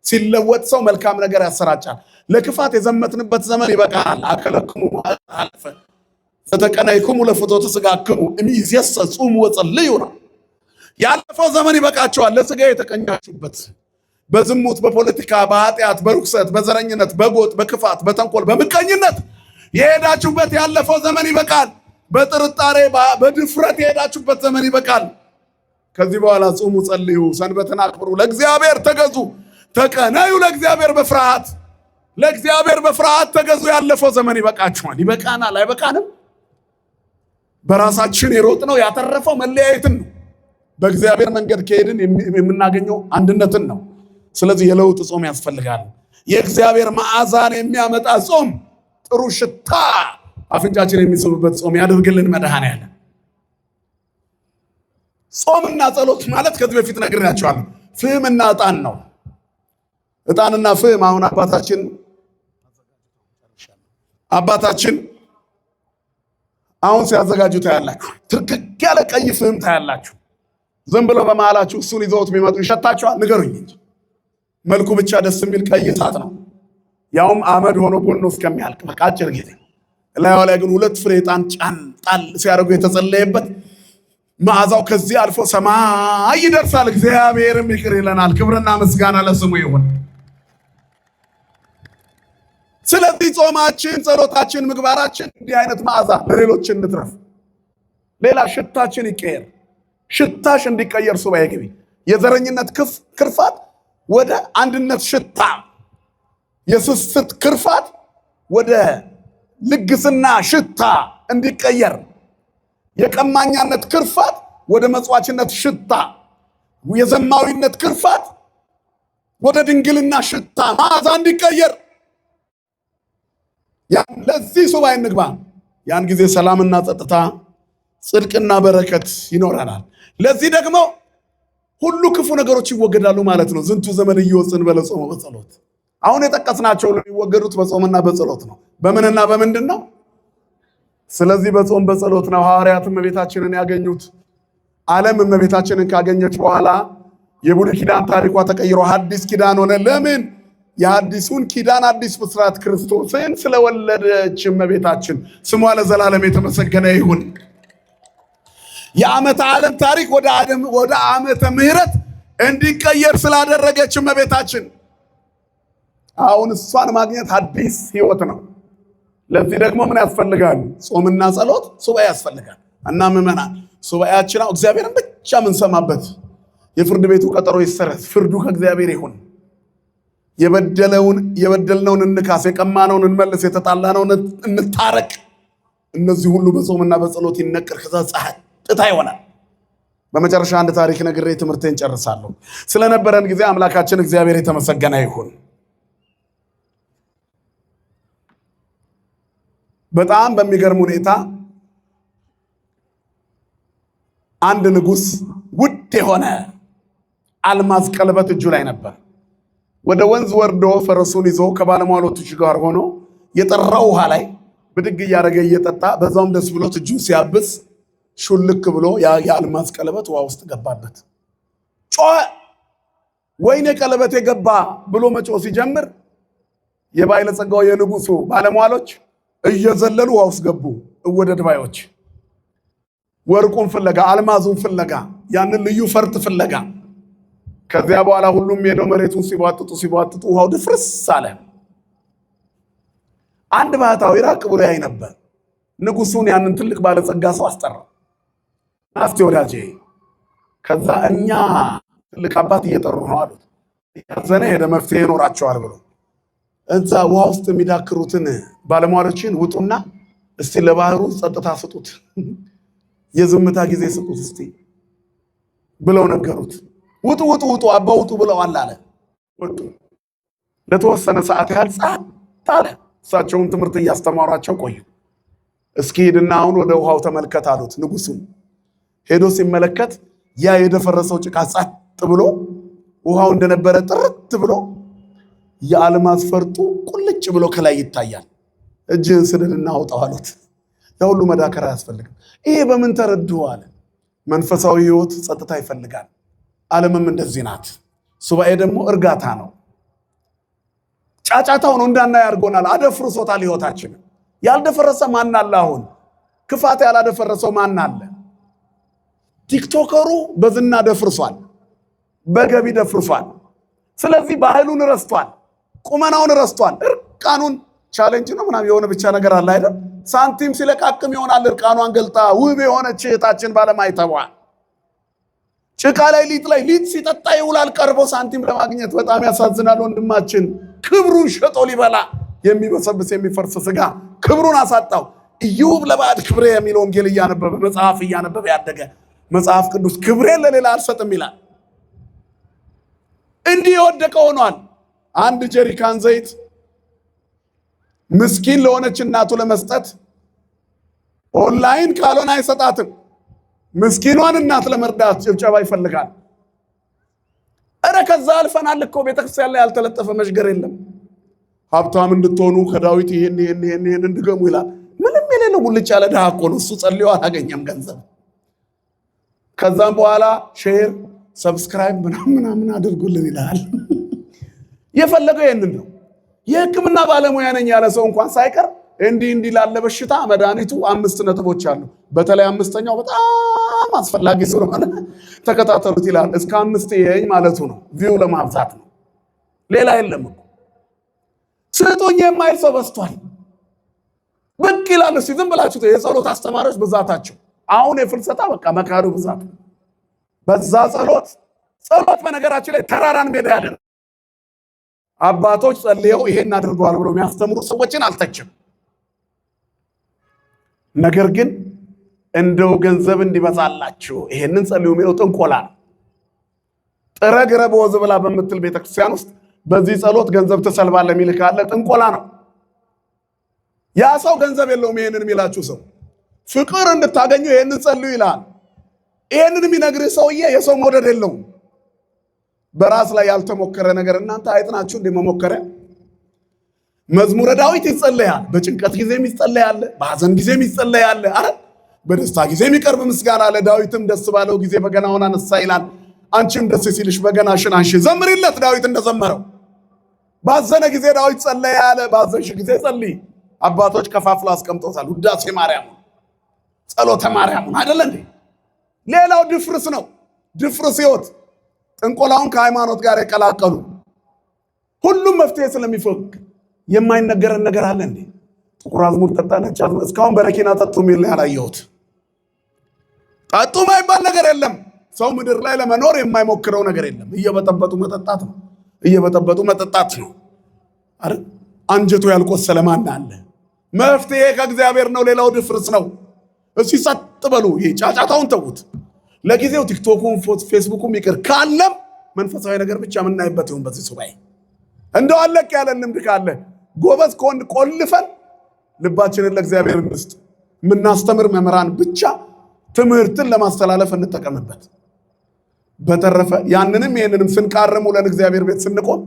ሲለወጥ ሰው መልካም ነገር ያሰራጫል። ለክፋት የዘመትንበት ዘመን ይበቃናል። አከለክሙ አልፈ ተተቀናይኩሙ ለፍቶተ ሥጋክሙ እምይእዜሰ ጹሙ ወጸልዩ ነው። ያለፈው ዘመን ይበቃቸዋል። ለሥጋ የተቀኛችሁበት በዝሙት፣ በፖለቲካ፣ በኃጢአት፣ በርኩሰት፣ በዘረኝነት፣ በጎጥ፣ በክፋት፣ በተንኮል፣ በምቀኝነት የሄዳችሁበት ያለፈው ዘመን ይበቃል። በጥርጣሬ በድፍረት የሄዳችሁበት ዘመን ይበቃል። ከዚህ በኋላ ጹሙ፣ ጸልዩ፣ ሰንበትን አክብሩ፣ ለእግዚአብሔር ተገዙ፣ ተቀነዩ ለእግዚአብሔር በፍርሃት ለእግዚአብሔር በፍርሃት ተገዙ። ያለፈው ዘመን ይበቃችኋል። ይበቃናል። አይበቃንም? በራሳችን የሮጥነው ያተረፈው መለያየትን ነው። በእግዚአብሔር መንገድ ከሄድን የምናገኘው አንድነትን ነው። ስለዚህ የለውጥ ጾም ያስፈልጋል። የእግዚአብሔር መዓዛን የሚያመጣ ጾም፣ ጥሩ ሽታ አፍንጫችን የሚስብበት ጾም ያድርግልን መድኃኔዓለም። ጾምና ጸሎት ማለት ከዚህ በፊት ነግሬያቸዋለሁ፣ ፍህምና ዕጣን ነው። ዕጣንና ፍህም አሁን አባታችን አሁን ሲያዘጋጁ ታያላችሁ። ትርክክ ያለ ቀይ ፍህም ታያላችሁ። ዝም ብለው በመሃላችሁ እሱን ይዘውት ቢመጡ ይሸታችኋል? ንገሩኝ እንጂ መልኩ ብቻ ደስ የሚል ቀይ እሳት ነው። ያውም አመድ ሆኖ ጎኖ እስከሚያልቅ በቃ አጭር ጊዜ። ላዩ ላይ ግን 2 ፍሬ ዕጣን ጫን ጣል ሲያደርጉ የተጸለየበት መዓዛው ከዚህ አልፎ ሰማይ ይደርሳል። እግዚአብሔርም ይቅር ይለናል። ክብርና ምስጋና ለስሙ ይሁን። ስለዚህ ጾማችን፣ ጸሎታችን፣ ምግባራችን እንዲህ አይነት መዓዛ ለሌሎች እንትረፍ። ሌላ ሽታችን ይቀየር። ሽታሽ እንዲቀየር ሱባኤ ግቢ። የዘረኝነት ክርፋት ወደ አንድነት ሽታ፣ የስስት ክርፋት ወደ ልግስና ሽታ እንዲቀየር፣ የቀማኛነት ክርፋት ወደ መጽዋችነት ሽታ፣ የዘማዊነት ክርፋት ወደ ድንግልና ሽታ መዓዛ እንዲቀየር ለዚህ ሱባኤ እንግባ። ያን ጊዜ ሰላምና ጸጥታ፣ ጽድቅና በረከት ይኖረናል። ለዚህ ደግሞ ሁሉ ክፉ ነገሮች ይወገዳሉ ማለት ነው። ዝንቱ ዘመን እየወፅን በለጾሙ በጸሎት። አሁን የጠቀስናቸው የሚወገዱት በጾምና በጸሎት ነው። በምንና በምንድን ነው? ስለዚህ በጾም በጸሎት ነው ሐዋርያት እመቤታችንን ያገኙት። ዓለም እመቤታችንን ካገኘች በኋላ የብሉይ ኪዳን ታሪኳ ተቀይሮ ሐዲስ ኪዳን ሆነ። ለምን? የሐዲሱን ኪዳን አዲስ ብስራት ክርስቶስን ስለወለደች እመቤታችን ስሟ ለዘላለም የተመሰገነ ይሁን። የዓመተ ዓለም ታሪክ ወደ ዓመተ ምሕረት እንዲቀየር ስላደረገች እመቤታችን አሁን እሷን ማግኘት አዲስ ሕይወት ነው። ለዚህ ደግሞ ምን ያስፈልጋል? ጾምና ጸሎት፣ ሱባኤ ያስፈልጋል። እና ምዕመናን ሱባኤያችን እግዚአብሔርን ብቻ የምንሰማበት፣ የፍርድ ቤቱ ቀጠሮ ይሰረዝ፣ ፍርዱ ከእግዚአብሔር ይሁን፣ የበደልነውን እንካስ፣ የቀማነውን እንመልስ፣ የተጣላነውን እንታረቅ። እነዚህ ሁሉ በጾምና በጸሎት ይነቀር። ከዛ ፀሐይ ጥታ ይሆናል። በመጨረሻ አንድ ታሪክ ነግሬ ትምህርቴን ጨርሳለሁ። ስለነበረን ጊዜ አምላካችን እግዚአብሔር የተመሰገነ ይሁን። በጣም በሚገርም ሁኔታ አንድ ንጉሥ ውድ የሆነ አልማዝ ቀለበት እጁ ላይ ነበር። ወደ ወንዝ ወርዶ ፈረሱን ይዞ ከባለሟሎቹ ጋር ሆኖ የጠራው ውሃ ላይ ብድግ እያደረገ እየጠጣ በዛውም ደስ ብሎት እጁ ሲያብስ ሹልክ ብሎ የአልማዝ ቀለበት ውሃ ውስጥ ገባበት። ጮኸ። ወይኔ ቀለበት የገባ ብሎ መጮህ ሲጀምር የባለጸጋው የንጉሱ ባለሟሎች እየዘለሉ ውሃ ውስጥ ገቡ። እወደድ ባዮች ወርቁን ፍለጋ፣ አልማዙን ፍለጋ፣ ያንን ልዩ ፈርጥ ፍለጋ። ከዚያ በኋላ ሁሉም ሄደው መሬቱን ሲቧጥጡ ውሃው ድፍርስ አለ። አንድ ባህታዊ ራቅ ብሎ ያይ ነበር። ንጉሱን ያንን ትልቅ ባለጸጋ ሰው አስጠራው። ናስቲ ወዳጄ፣ ከዛ እኛ ትልቅ አባት እየጠሩ ነው አሉት። ያዘነ ሄደ መፍትሄ ይኖራቸዋል ብሎ እዛ ውሃ ውስጥ የሚዳክሩትን ባለሟሎችን ውጡና እስቲ ለባህሩ ጸጥታ ስጡት፣ የዝምታ ጊዜ ስጡት እስቲ ብለው ነገሩት። ውጡ ውጡ ውጡ አባ ውጡ ብለዋል አለ። ወጡ። ለተወሰነ ሰዓት ያህል ጸጥ አለ። እሳቸውን ትምህርት እያስተማሯቸው ቆዩ። እስኪ ሄድና አሁን ወደ ውሃው ተመልከት አሉት። ንጉሱ ሄዶ ሲመለከት ያ የደፈረሰው ጭቃ ጸጥ ብሎ ውሃው እንደነበረ ጥርት ብሎ የአልማዝ ፈርጡ ቁልጭ ብሎ ከላይ ይታያል። እጅህን ስደድና አውጣው አሉት። ያ ሁሉ መዳከር አያስፈልግም። ይሄ በምን ተረድሁ አለ። መንፈሳዊ ሕይወት ጸጥታ ይፈልጋል። ዓለምም እንደዚህ ናት። ሱባኤ ደግሞ እርጋታ ነው። ጫጫታው ነው እንዳናይ አድርጎናል። አደፍርሶታል ሕይወታችን። ያልደፈረሰ ማን አለ? አሁን ክፋት ያላደፈረሰው ማን አለ? ቲክቶከሩ በዝና ደፍርሷል፣ በገቢ ደፍርሷል። ስለዚህ ባህሉን ረስቷል፣ ቁመናውን ረስቷል። እርቃኑን ቻሌንጅ ነው ምናምን የሆነ ብቻ ነገር አለ አይደል? ሳንቲም ሲለቃቅም ይሆናል እርቃኗን ገልጣ ውብ የሆነች እህታችን ባለማይተቧል። ጭቃ ላይ ሊጥ ሲጠጣ ይውላል ቀርቦ ሳንቲም ለማግኘት። በጣም ያሳዝናል ወንድማችን። ክብሩን ሸጦ ሊበላ የሚበሰብስ የሚፈርስ ስጋ ክብሩን አሳጣው። ኢዮብ ለባዕድ ክብሬ የሚል ወንጌል እያነበበ መጽሐፍ እያነበበ ያደገ መጽሐፍ ቅዱስ ክብሬን ለሌላ አልሰጥም ይላል። እንዲህ የወደቀ ሆኗል። አንድ ጀሪካን ዘይት ምስኪን ለሆነች እናቱ ለመስጠት ኦንላይን ካልሆነ አይሰጣትም። ምስኪኗን እናት ለመርዳት ጭብጨባ ይፈልጋል። እረ ከዛ አልፈናል እኮ ቤተክርስቲያን ላይ ያልተለጠፈ መሽገር የለም። ሀብታም እንድትሆኑ ከዳዊት ይሄን እንድገሙ ይላል። ምንም የሌለው ሙልጭ ያለ ድሃ እኮ ነው እሱ። ጸልዮ አላገኘም ገንዘብ። ከዛም በኋላ ሼር ሰብስክራይብ ምናምን አድርጉልን ይላል። የፈለገው ይሄንን ነው። የሕክምና ባለሙያ ነኝ ያለ ሰው እንኳን ሳይቀር እንዲህ ላለ በሽታ መድኃኒቱ 5 ነጥቦች አሉ። በተለይ 5ኛው በጣም አስፈላጊ ስለሆነ ተከታተሉት ይላል። እስከ 5 ይሄኝ ማለቱ ነው። ቪው ለማብዛት ነው። ሌላ የለም እኮ። ስጡኝ የማይል ሰው በዝቷል። ብቅ ይላል። እስቲ ዝም ብላችሁ የጸሎት አስተማሪዎች ብዛታቸው አሁን የፍልሰታ በቃ መካሩ ብዛት በዛ ጸሎት በነገራችን ላይ ተራራን ሜዳ ያደርጋል። አባቶች ጸልየው ይሄን አድርገዋል ብሎ የሚያስተምሩ ሰዎችን አልተችም። ነገር ግን እንደው ገንዘብ እንዲበዛላችሁ ይሄንን ጸልዩ የሚለው ጥንቆላ ነው። ጥረ ግረ በወዝ ብላ በምትል ቤተክርስቲያን ውስጥ በዚህ ጸሎት ገንዘብ ትሰልባለህ የሚል ካለ ጥንቆላ ነው። ያ ሰው ገንዘብ የለውም። ይሄንን የሚላችሁ ሰው ፍቅር እንድታገኙ ይሄንን ጸልዩ ይላል። ይሄንን የሚነግርህ ሰውዬ የሰው መውደድ የለውም። በራስ ላይ ያልተሞከረ ነገር እናንተ አይጥናችሁ እንደ መሞከረ መዝሙረ ዳዊት ይጸለያል። በጭንቀት ጊዜ ይጸለያል፣ በሐዘን ጊዜ ይጸለያል። አረ በደስታ ጊዜ የሚቀርብ ምስጋና አለ። ዳዊትም ደስ ባለው ጊዜ በገናውን አነሳ ይላል። አንቺም ደስ ሲልሽ በገናሽን አንሺ ዘምሪለት። ዳዊት እንደዘመረው ባዘነ ጊዜ ዳዊት ጸለየ አለ። ባዘንሽ ጊዜ ጸልይ። አባቶች ከፋፍሎ አስቀምጦታል። ውዳሴ ማርያም፣ ጸሎተ ማርያም አይደለ እንዴ? ሌላው ድፍርስ ነው። ድፍርስ ሕይወት ጥንቆላውን ከሃይማኖት ጋር የቀላቀሉ ሁሉም መፍትሄ ስለሚፈልግ የማይነገረን ነገር አለ እንዴ? ጥቁር አዝሙድ ጠጣ፣ ነጭ አዝሙድ እስካሁን በረኪና ጠጡ የሚል ያላየሁት። ጠጡ ማይባል ነገር የለም። ሰው ምድር ላይ ለመኖር የማይሞክረው ነገር የለም። እየበጠበጡ መጠጣት ነው። እየበጠበጡ መጠጣት ነው። አረ አንጀቱ ያልቆሰለ ማን አለ? መፍትሄ ከእግዚአብሔር ነው። ሌላው ድፍርስ ነው። እስቲ ጸጥ በሉ። ጫጫታውን ተዉት። ለጊዜው ቲክቶኩን ፌስቡኩም ይቅር ካለም መንፈሳዊ ነገር ብቻ የምናይበት ይሁን። በዚህ ሱባኤ እንደው አለቅ ያለ ልምድ ካለ ጎበዝ ከሆን ቆልፈን ልባችንን ለእግዚአብሔር እንስጥ። የምናስተምር መምህራን ብቻ ትምህርትን ለማስተላለፍ እንጠቀምበት። በተረፈ ያንንም ይህንንም ስንቃረሙ ለን እግዚአብሔር ቤት ስንቆም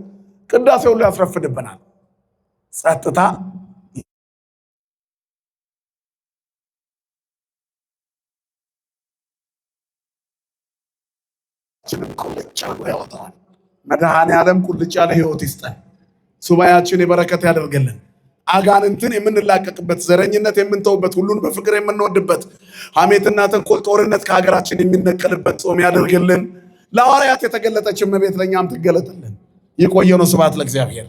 ቅዳሴው ሁሉ ያስረፍድብናል። ጸጥታ ቁልጭ ያወጣዋል። መድኃኔዓለም ቁልጭ ያለ ሕይወት ይስጠን። ሱባኤያችን የበረከት ያደርግልን። አጋንንትን የምንላቀቅበት፣ ዘረኝነት የምንተውበት፣ ሁሉን በፍቅር የምንወድበት፣ ሐሜትና ተንኮል ጦርነት ከሀገራችን የሚነቀልበት ጾም ያደርግልን። ለሐዋርያት የተገለጠች እመቤት ለእኛም ትገለጥልን። የቆየ ነው። ስብሐት ለእግዚአብሔር።